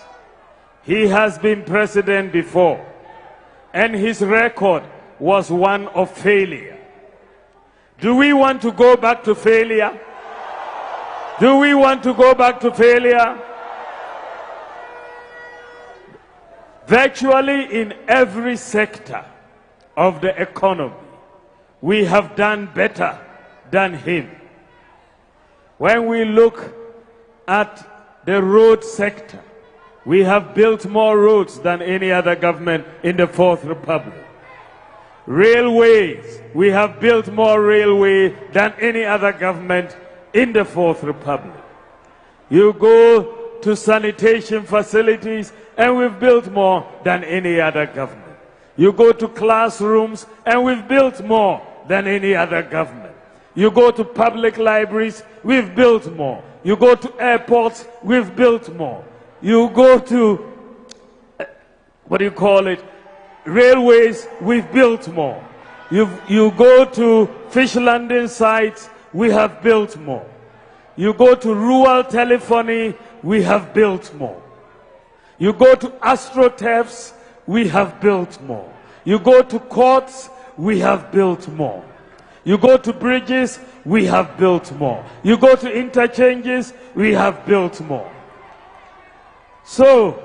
He has been president before. And his record was one of failure. Do we want to go back to failure? Do we want to go back to failure? Virtually in every sector of the economy, we have done better than him. When we look at the road sector, we have built more roads than any other government in the Fourth Republic. Railways, we have built more railway than any other government in the Fourth Republic. You go to sanitation facilities and we've built more than any other government. You go to classrooms and we've built more than any other government. You go to public libraries, we've built more. You go to airports, we've built more. You go to, railways, we've built more. You go to fish landing sites, we have built more. You go to rural telephony, we have built more. You go to astroturfs, we have built more. You go to courts, we have built more. You go to bridges, we have built more. You go to interchanges, we have built more. So,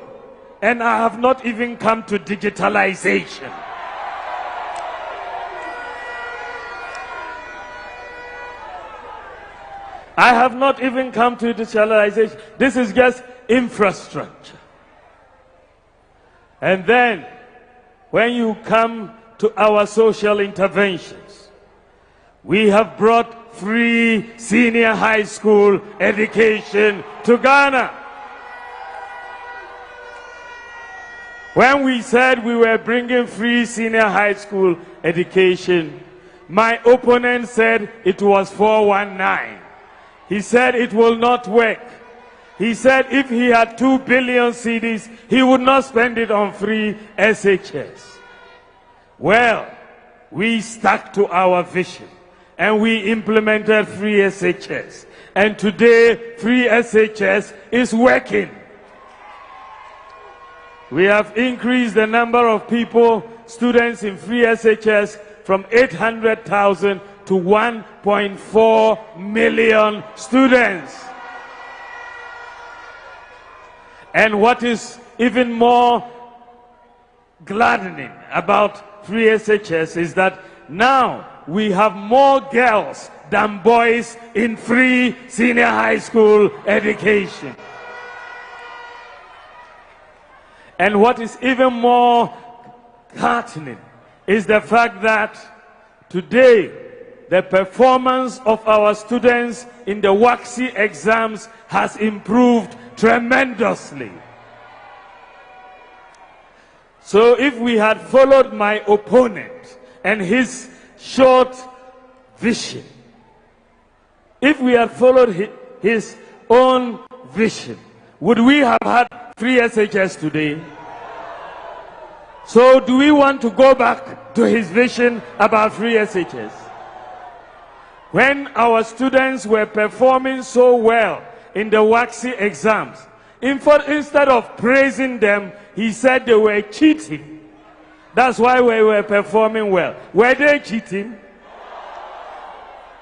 and I have not even come to digitalization. I have not even come to digitalization. This is just infrastructure. And then, when you come to our social interventions, we have brought free senior high school education to Ghana. When we said we were bringing free senior high school education, my opponent said it was 419. He said it will not work. He said if he had 2 billion cedis, he would not spend it on free SHS. Well, we stuck to our vision and we implemented free SHS. And today, free SHS is working. We have increased the number of people, students in free SHS from 800,000 to 1.4 million students. And what is even more gladdening about free SHS is that now we have more girls than boys in free senior high school education. And what is even more heartening is the fact that today the performance of our students in the WACSI exams has improved tremendously. So if we had followed my opponent and his short vision, if we had followed his own vision, would we have had free SHS today? So do we want to go back to his vision about free SHS? When our students were performing so well in the WACSI exams, instead of praising them, he said they were cheating. That's why we were performing well. Were they cheating?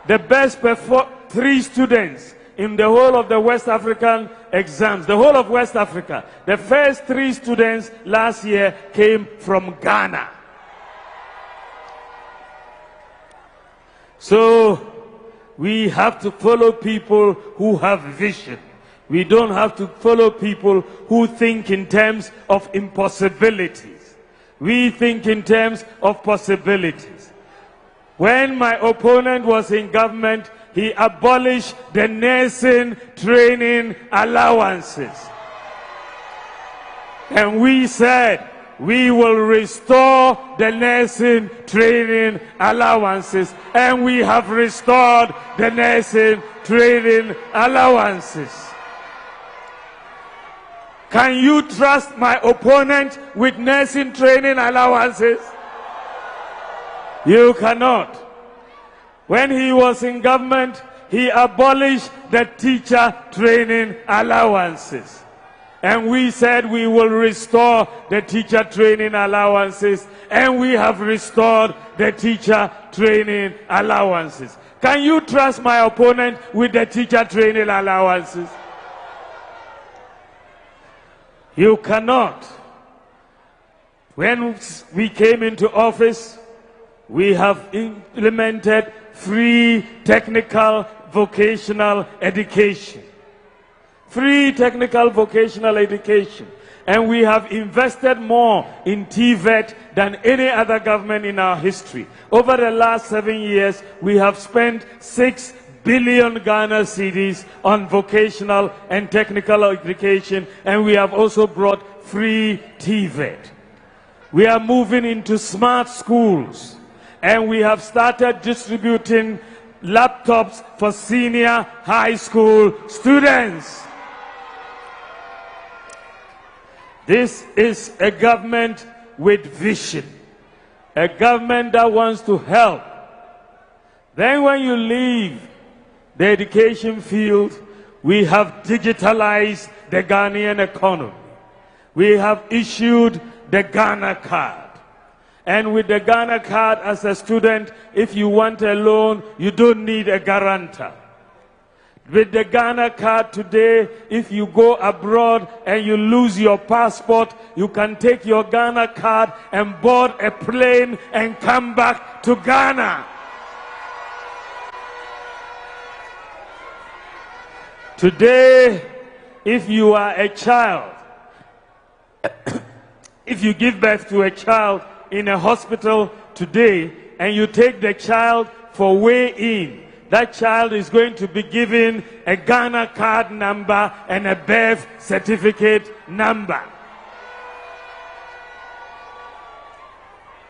The best 3 students in the whole of the West African exams, the whole of West Africa, the first 3 students last year came from Ghana. So we have to follow people who have vision. We don't have to follow people who think in terms of impossibilities. We think in terms of possibilities. When my opponent was in government, he abolished the nursing training allowances. And we said, we will restore the nursing training allowances. And we have restored the nursing training allowances. Can you trust my opponent with nursing training allowances? You cannot. When he was in government, he abolished the teacher training allowances. And we said we will restore the teacher training allowances, and we have restored the teacher training allowances. Can you trust my opponent with the teacher training allowances? You cannot. When we came into office, we have implemented free technical vocational education. Free technical vocational education. And we have invested more in TVET than any other government in our history. Over the last 7 years, we have spent 6 billion Ghana cedis on vocational and technical education, and we have also brought free TVET. We are moving into smart schools, and we have started distributing laptops for senior high school students. This is a government with vision, a government that wants to help. Then when you leave the education field, we have digitalized the Ghanaian economy. We have issued the Ghana card. And with the Ghana card, as a student, if you want a loan, you don't need a guarantor. With the Ghana card today, if you go abroad and you lose your passport, you can take your Ghana card and board a plane and come back to Ghana. Today, if you are a child, if you give birth to a child in a hospital today and you take the child for weigh-in, that child is going to be given a Ghana card number and a birth certificate number.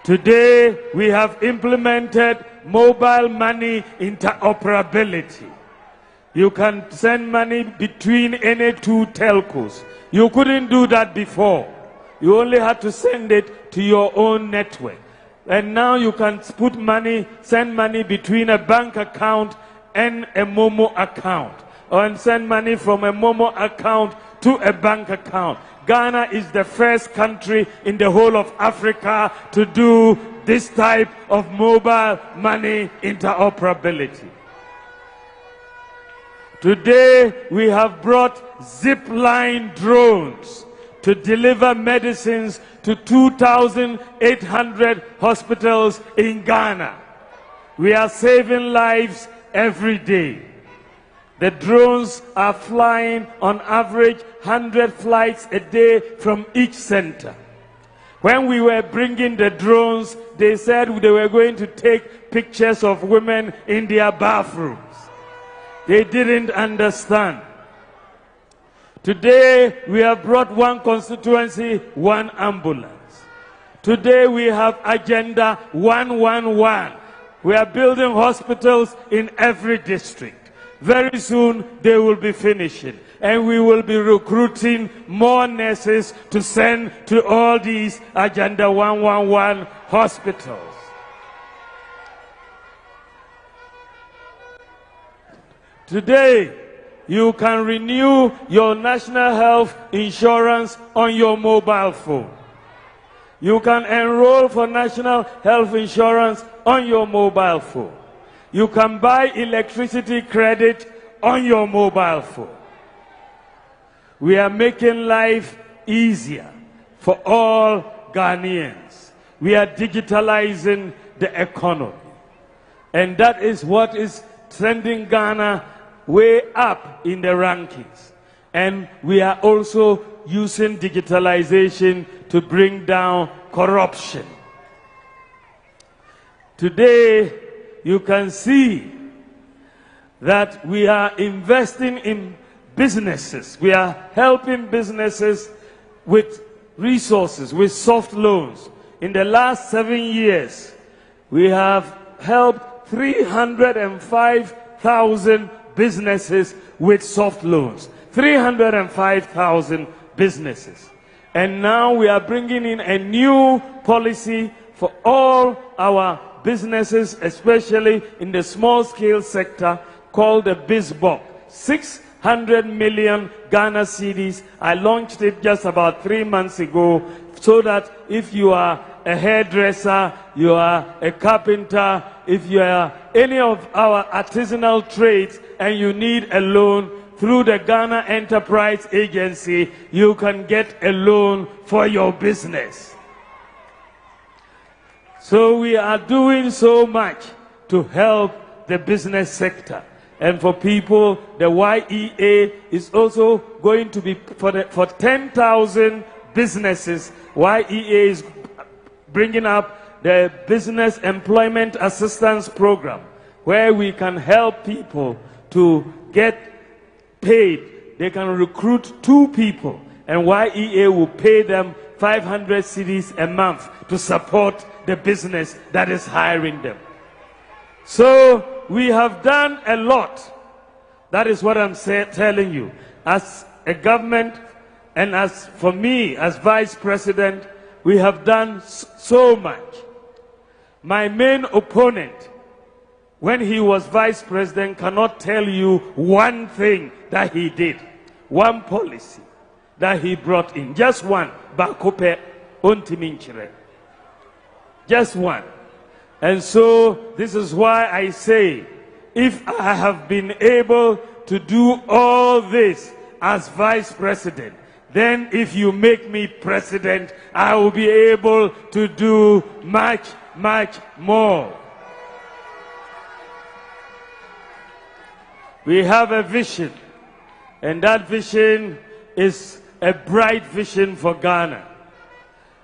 Today, we have implemented mobile money interoperability. You can send money between any two telcos. You couldn't do that before. You only had to send it to your own network. And now you can put money, send money between a bank account and a Momo account. Or send money from a Momo account to a bank account. Ghana is the first country in the whole of Africa to do this type of mobile money interoperability. Today, we have brought zipline drones to deliver medicines to 2,800 hospitals in Ghana. We are saving lives every day. The drones are flying on average 100 flights a day from each center. When we were bringing the drones, they said they were going to take pictures of women in their bathrooms. They didn't understand. Today, we have brought one constituency, one ambulance. Today, we have Agenda 111. We are building hospitals in every district. Very soon, they will be finishing. And we will be recruiting more nurses to send to all these Agenda 111 hospitals. Today, you can renew your national health insurance on your mobile phone. You can enroll for national health insurance on your mobile phone. You can buy electricity credit on your mobile phone. We are making life easier for all Ghanaians. We are digitalizing the economy. And that is what is sending Ghana way up in the rankings. And we are also using digitalization to bring down corruption. Today, you can see that we are investing in businesses. We are helping businesses with resources, with soft loans. In the last 7 years, we have helped 305,000 businesses with soft loans. 305,000 businesses. And now we are bringing in a new policy for all our businesses, especially in the small scale sector, called the BizBox. 600 million Ghana cedis. I launched it just about 3 months ago, so that if you are a hairdresser, you are a carpenter, if you are any of our artisanal trades and you need a loan through the Ghana Enterprise Agency, you can get a loan for your business. So we are doing so much to help the business sector. And for people, the YEA is also going to be for 10,000 businesses. YEA is bringing up the Business Employment Assistance Program, where we can help people to get paid. They can recruit 2 people, and YEA will pay them 500 cedis a month to support the business that is hiring them. So we have done a lot. That is what I'm telling you. As a government, and as for me as Vice President, we have done so much. My main opponent, when he was Vice President, cannot tell you one thing that he did, one policy that he brought in. Just one. Bakope ontiminchire. Just one. And so this is why I say, if I have been able to do all this as Vice President, then if you make me President, I will be able to do much, much more. We have a vision, and that vision is a bright vision for Ghana.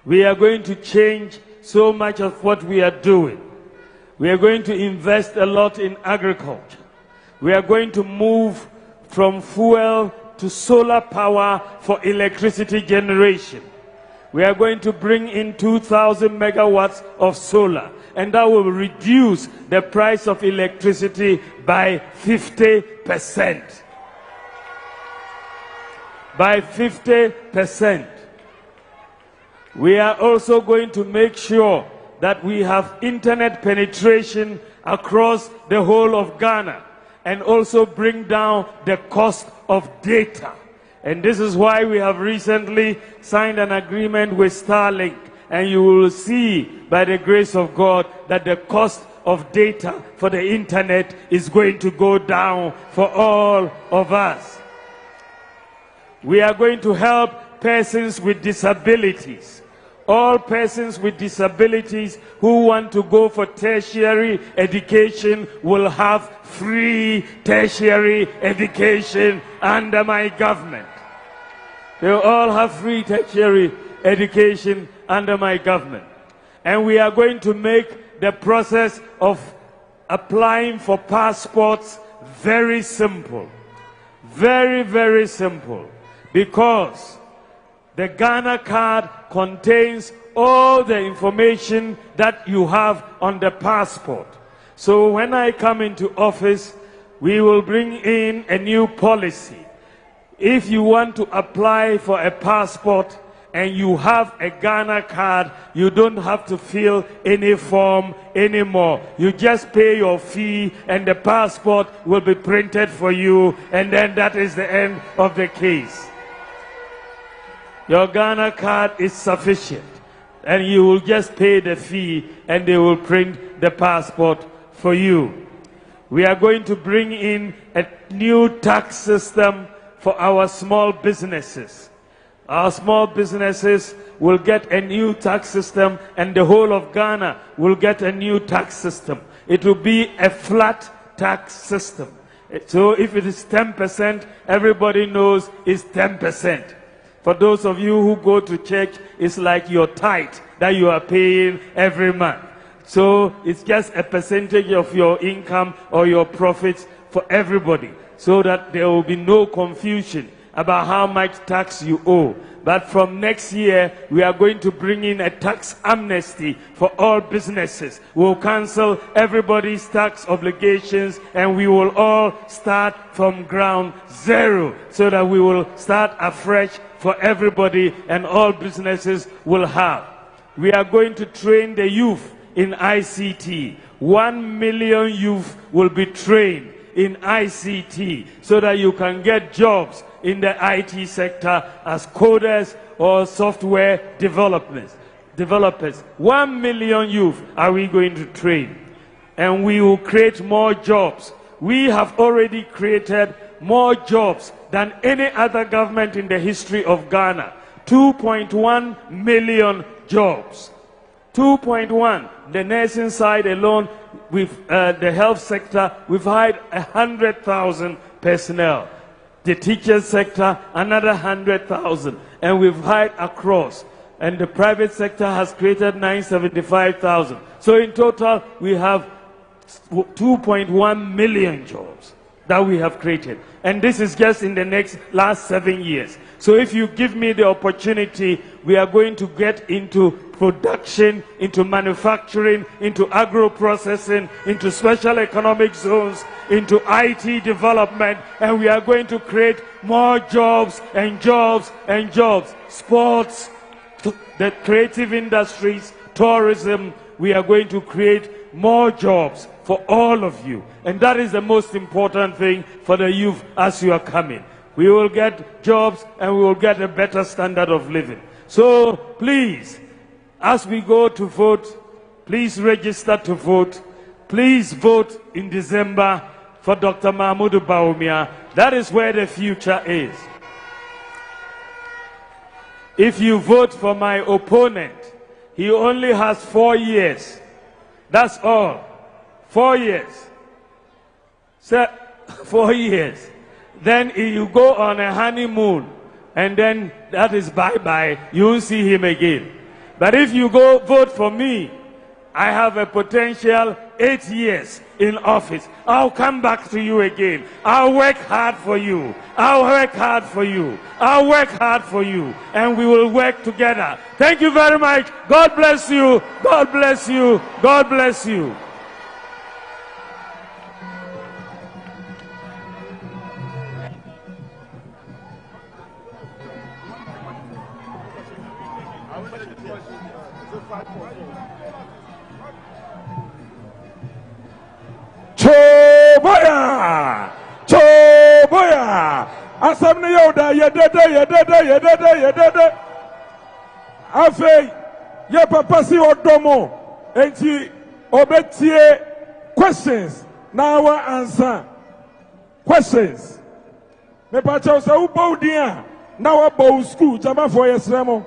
We are going to change so much of what we are doing. We are going to invest a lot in agriculture. We are going to move from fuel to solar power for electricity generation. We are going to bring in 2,000 megawatts of solar, and that will reduce the price of electricity by 50%. By 50%. We are also going to make sure that we have internet penetration across the whole of Ghana, and also bring down the cost of data. And this is why we have recently signed an agreement with Starlink, and you will see by the grace of God that the cost of data for the internet is going to go down for all of us. We are going to help persons with disabilities. All persons with disabilities who want to go for tertiary education will have free tertiary education under my government. They will all have free tertiary education under my government. And we are going to make the process of applying for passports very simple. Very, very simple. Because the Ghana card contains all the information that you have on the passport. So when I come into office, we will bring in a new policy. If you want to apply for a passport and you have a Ghana card, you don't have to fill any form anymore. You just pay your fee and the passport will be printed for you, and then that is the end of the case. Your Ghana card is sufficient, and you will just pay the fee and they will print the passport for you. We are going to bring in a new tax system for our small businesses. Our small businesses will get a new tax system, and the whole of Ghana will get a new tax system. It will be a flat tax system. So if it is 10%, everybody knows it's 10%. For those of you who go to church, it's like your tithe that you are paying every month. So it's just a percentage of your income or your profits for everybody, so that there will be no confusion about how much tax you owe. But from next year, we are going to bring in a tax amnesty for all businesses. We'll cancel everybody's tax obligations, and we will all start from ground zero, so that we will start afresh for everybody, and all businesses will have. We are going to train the youth in ICT. 1 million youth will be trained in ICT, so that you can get jobs in the IT sector as coders or software developers. 1 million youth are we going to train, and we will create more jobs. We have already created more jobs than any other government in the history of Ghana. 2.1 million jobs. 2.1. The nursing side alone, with the health sector, we've hired 100,000 personnel. The teacher sector, another 100,000. And we've hired across. And the private sector has created 975,000. So in total, we have 2.1 million jobs that we have created. And this is just in the last 7 years. So if you give me the opportunity, we are going to get into production, into manufacturing, into agro-processing, into special economic zones, into IT development, and we are going to create more jobs and jobs and jobs. Sports, the creative industries, tourism, we are going to create more jobs for all of you. And that is the most important thing for the youth as you are coming. We will get jobs and we will get a better standard of living. So please, as we go to vote, please register to vote. Please vote in December for Dr. Mahamudu Bawumia. That is where the future is. If you vote for my opponent, he only has 4 years. That's all. 4 years. So, 4 years. Then you go on a honeymoon, and then that is bye-bye. You won't see him again. But if you go vote for me, I have a potential 8 years in office. I'll come back to you again. I'll work hard for you. I'll work hard for you. I'll work hard for you. And we will work together. Thank you very much. God bless you. God bless you. God bless you. Choboya! Choboya! Asamni yoda yedede. Afe ye papa si odomo enti obetie questions na wa answer questions. Me pa cha so ubo dia na wa bo school chama for yesremo.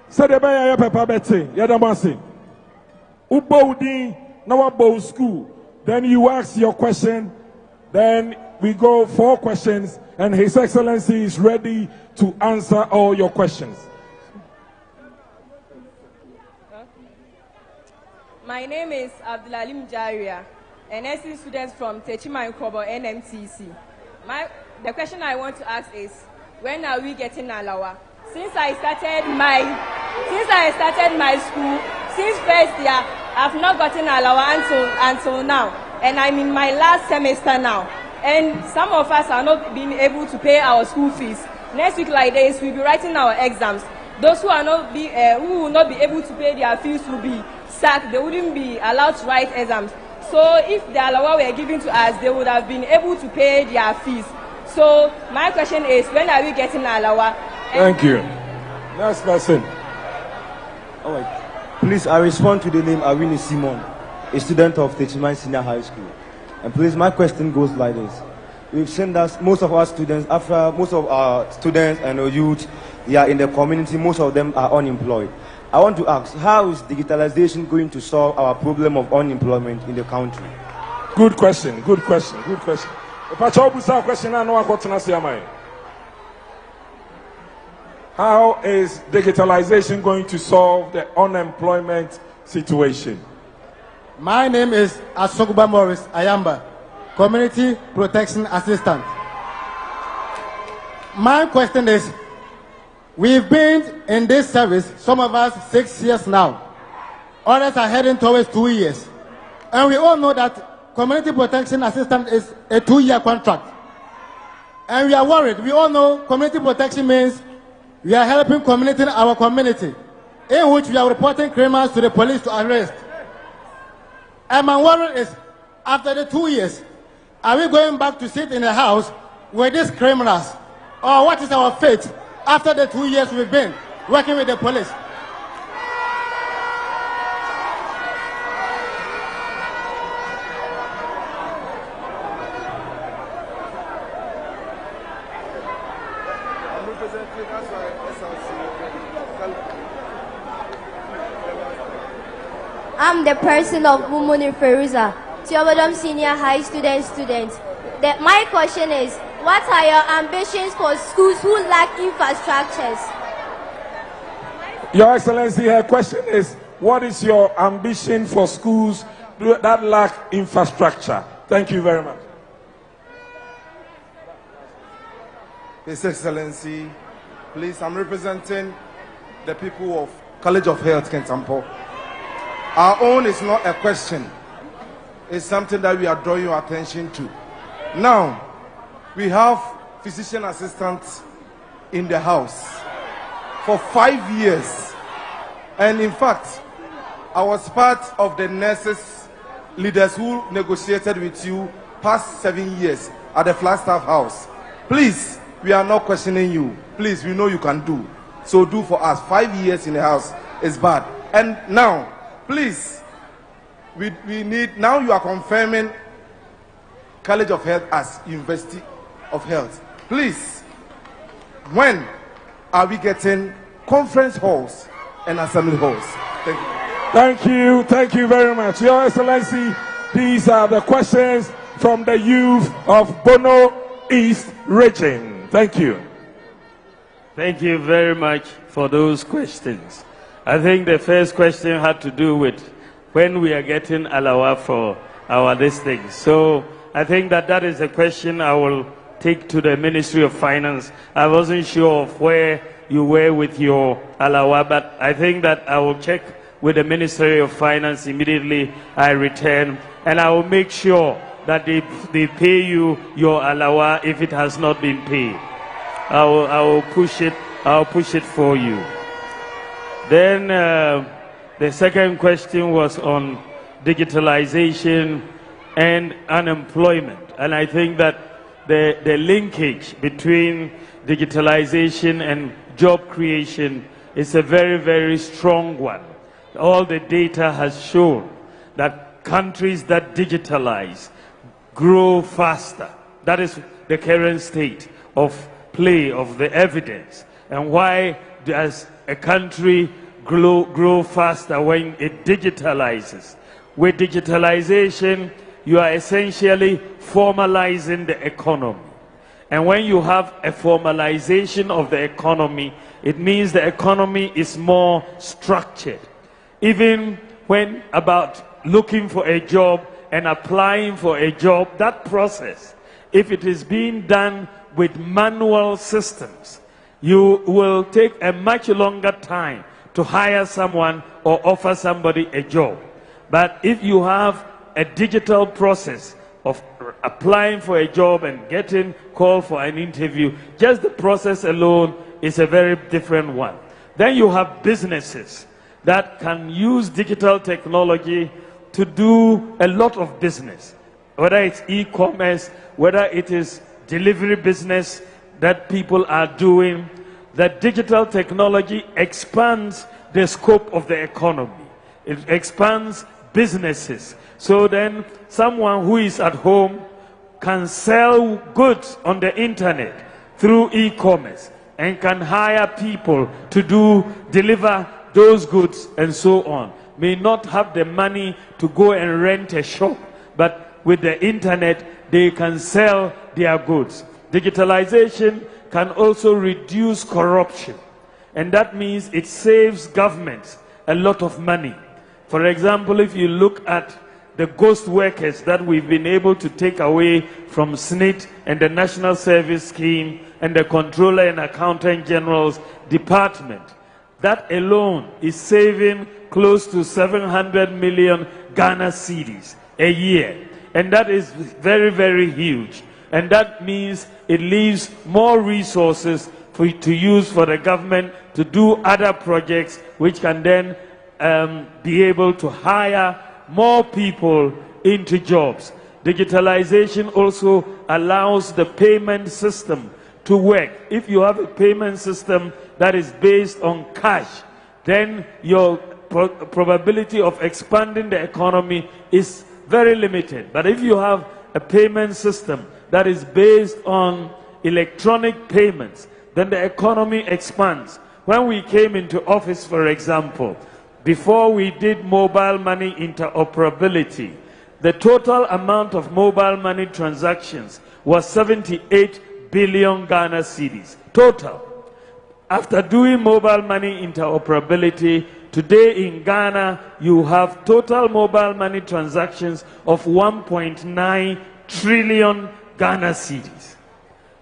Se de ba ye papa beti ye da mase. Ubo din na wa bo school. Then you ask your question, then we go 4 questions, and His Excellency is ready to answer all your questions. My name is Abdulalim Jaria, an NC student from Techima Nkobo NMTC. The question I want to ask is, when are we getting Alawa? Since I started my school, since first year, I've not gotten Alawa until now. And I'm in my last semester now. And some of us are not being able to pay our school fees. Next week like this, we'll be writing our exams. Those who will not be able to pay their fees will be sacked. They wouldn't be allowed to write exams. So if the Alawa were given to us, they would have been able to pay their fees. So my question is, when are we getting Alawa? Thank you. Next person. All right. Please, I respond to the name Awini Simon, a student of Techima Senior High School. And please, my question goes like this. We've seen that most of our students and our youth, they are in the community, most of them are unemployed. I want to ask, how is digitalization going to solve our problem of unemployment in the country? Good question. How is digitalization going to solve the unemployment situation? My name is Asoguba Morris Ayamba, Community Protection Assistant. My question is, we've been in this service, some of us 6 years now. Others are heading towards 2 years. And we all know that Community Protection Assistant is a 2-year contract. And we are worried. We all know community protection means we are helping community in our community, in which we are reporting criminals to the police to arrest. And my worry is, after the 2 years, are we going back to sit in a house with these criminals? Or what is our fate after the 2 years we've been working with the police? I'm the person of Mumuni Feruza, Theobodom Senior High student. My question is, what are your ambitions for schools who lack infrastructures? Your Excellency, her question is, what is your ambition for schools that lack infrastructure? Thank you very much. His Excellency, please, I'm representing the people of College of Health, Kentampo. Our own is not a question. It's something that we are drawing your attention to. Now, we have physician assistants in the house for 5 years. And in fact, I was part of the nurses leaders who negotiated with you past 7 years at the Flagstaff House. Please, we are not questioning you. Please, we know you can do. So do for us. 5 years in the house is bad. And now, please, we need, now you are confirming College of Health as University of Health. Please, when are we getting conference halls and assembly halls? Thank you. Thank you very much. Your Excellency, these are the questions from the youth of Bono East region. Thank you. Thank you very much for those questions. I think the first question had to do with when we are getting alawa for our listings. So I think that is a question I will take to the Ministry of Finance. I wasn't sure of where you were with your alawa, but I think that I will check with the Ministry of Finance immediately I return, and I will make sure that they pay you your alawa if it has not been paid. I will push it. I'll push it for you. Then the second question was on digitalization and unemployment. And I think that the linkage between digitalization and job creation is a very, very strong one. All the data has shown that countries that digitalize grow faster. That is the current state of play of the evidence. And why does a country grow faster when it digitalizes? With digitalization, you are essentially formalizing the economy. And when you have a formalization of the economy, it means the economy is more structured. Even when about looking for a job and applying for a job, that process, if it is being done with manual systems, you will take a much longer time to hire someone or offer somebody a job. But if you have a digital process of applying for a job and getting called for an interview, just the process alone is a very different one. Then you have businesses that can use digital technology to do a lot of business, whether it's e-commerce, whether it is delivery business that people are doing. That digital technology expands the scope of the economy. It expands businesses. So then someone who is at home can sell goods on the internet through e-commerce and can hire people to deliver those goods and so on. May not have the money to go and rent a shop, but with the internet they can sell their goods. Digitalization can also reduce corruption, and that means it saves governments a lot of money. For example, if you look at the ghost workers that we've been able to take away from SNIT and the National Service Scheme and the Controller and Accountant General's Department. That alone is saving close to 700 million Ghana cedis a year. And that is very, very huge. And that means it leaves more resources to use for the government to do other projects which can then be able to hire more people into jobs. Digitalization also allows the payment system to work. If you have a payment system that is based on cash, then your probability of expanding the economy is very limited. But if you have a payment system that is based on electronic payments, then the economy expands. When we came into office, for example, before we did mobile money interoperability, the total amount of mobile money transactions was 78 billion Ghana cedis. Total. After doing mobile money interoperability, today in Ghana, you have total mobile money transactions of 1.9 trillion Ghana cedis.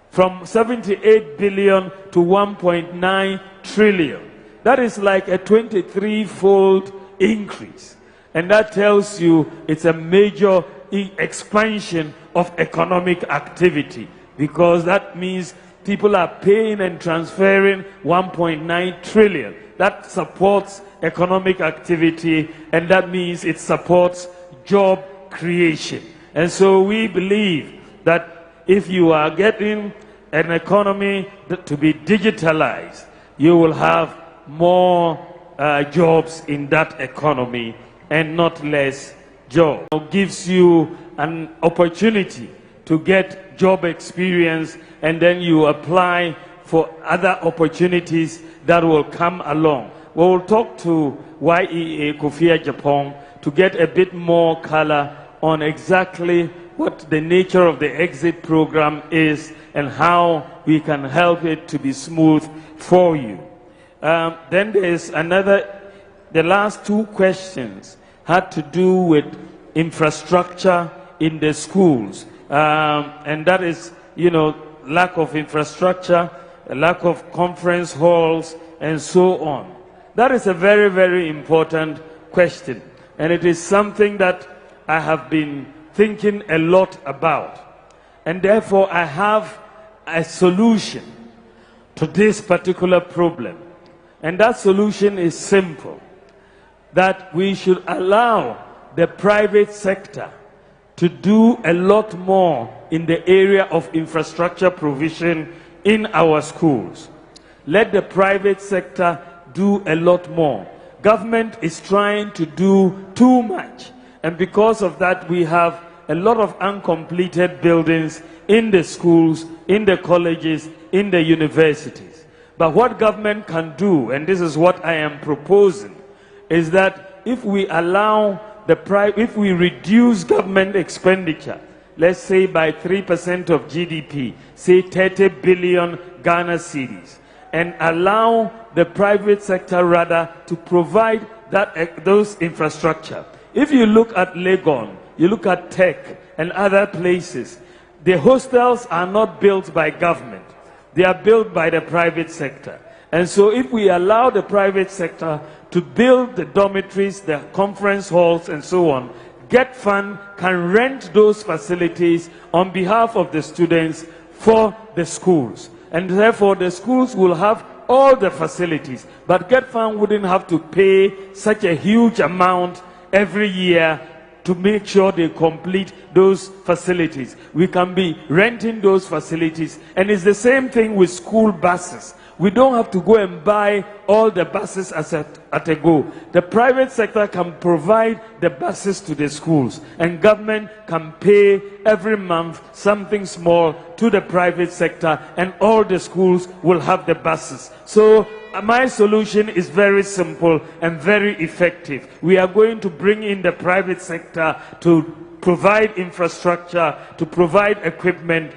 From 78 billion to 1.9 trillion. That is like a 23-fold increase. And that tells you it's a major expansion of economic activity, because that means people are paying and transferring 1.9 trillion. That supports economic activity, and that means it supports job creation. And so we believe that if you are getting an economy to be digitalized, you will have more jobs in that economy and not less jobs. It gives you an opportunity to get job experience, and then you apply for other opportunities that will come along. We will talk to YEA Kofi Japan to get a bit more color on exactly what the nature of the exit program is and how we can help it to be smooth for you. Then there is the last two questions had to do with infrastructure in the schools. And that is, lack of infrastructure, lack of conference halls, and so on. That is a very, very important question. And it is something that I have been thinking a lot about. And therefore, I have a solution to this particular problem. And that solution is simple. That we should allow the private sector to do a lot more in the area of infrastructure provision in our schools. Let the private sector do a lot more. Government is trying to do too much. And because of that, we have a lot of uncompleted buildings in the schools, in the colleges, in the universities. But what government can do, and this is what I am proposing, is that if we allow if we reduce government expenditure, let's say by 3% of GDP, say 30 billion Ghana cedis, and allow the private sector rather to provide those infrastructure. If you look at Legon, you look at Tech and other places, the hostels are not built by government. They are built by the private sector. And so if we allow the private sector to build the dormitories, the conference halls, and so on, Get Fund can rent those facilities on behalf of the students for the schools. And therefore, the schools will have all the facilities. But Get Fund wouldn't have to pay such a huge amount every year to make sure they complete those facilities. We can be renting those facilities. And it's the same thing with school buses. We don't have to go and buy all the buses at a go. The private sector can provide the buses to the schools, and government can pay every month something small to the private sector, and all the schools will have the buses. So my solution is very simple and very effective. We are going to bring in the private sector to provide infrastructure, to provide equipment,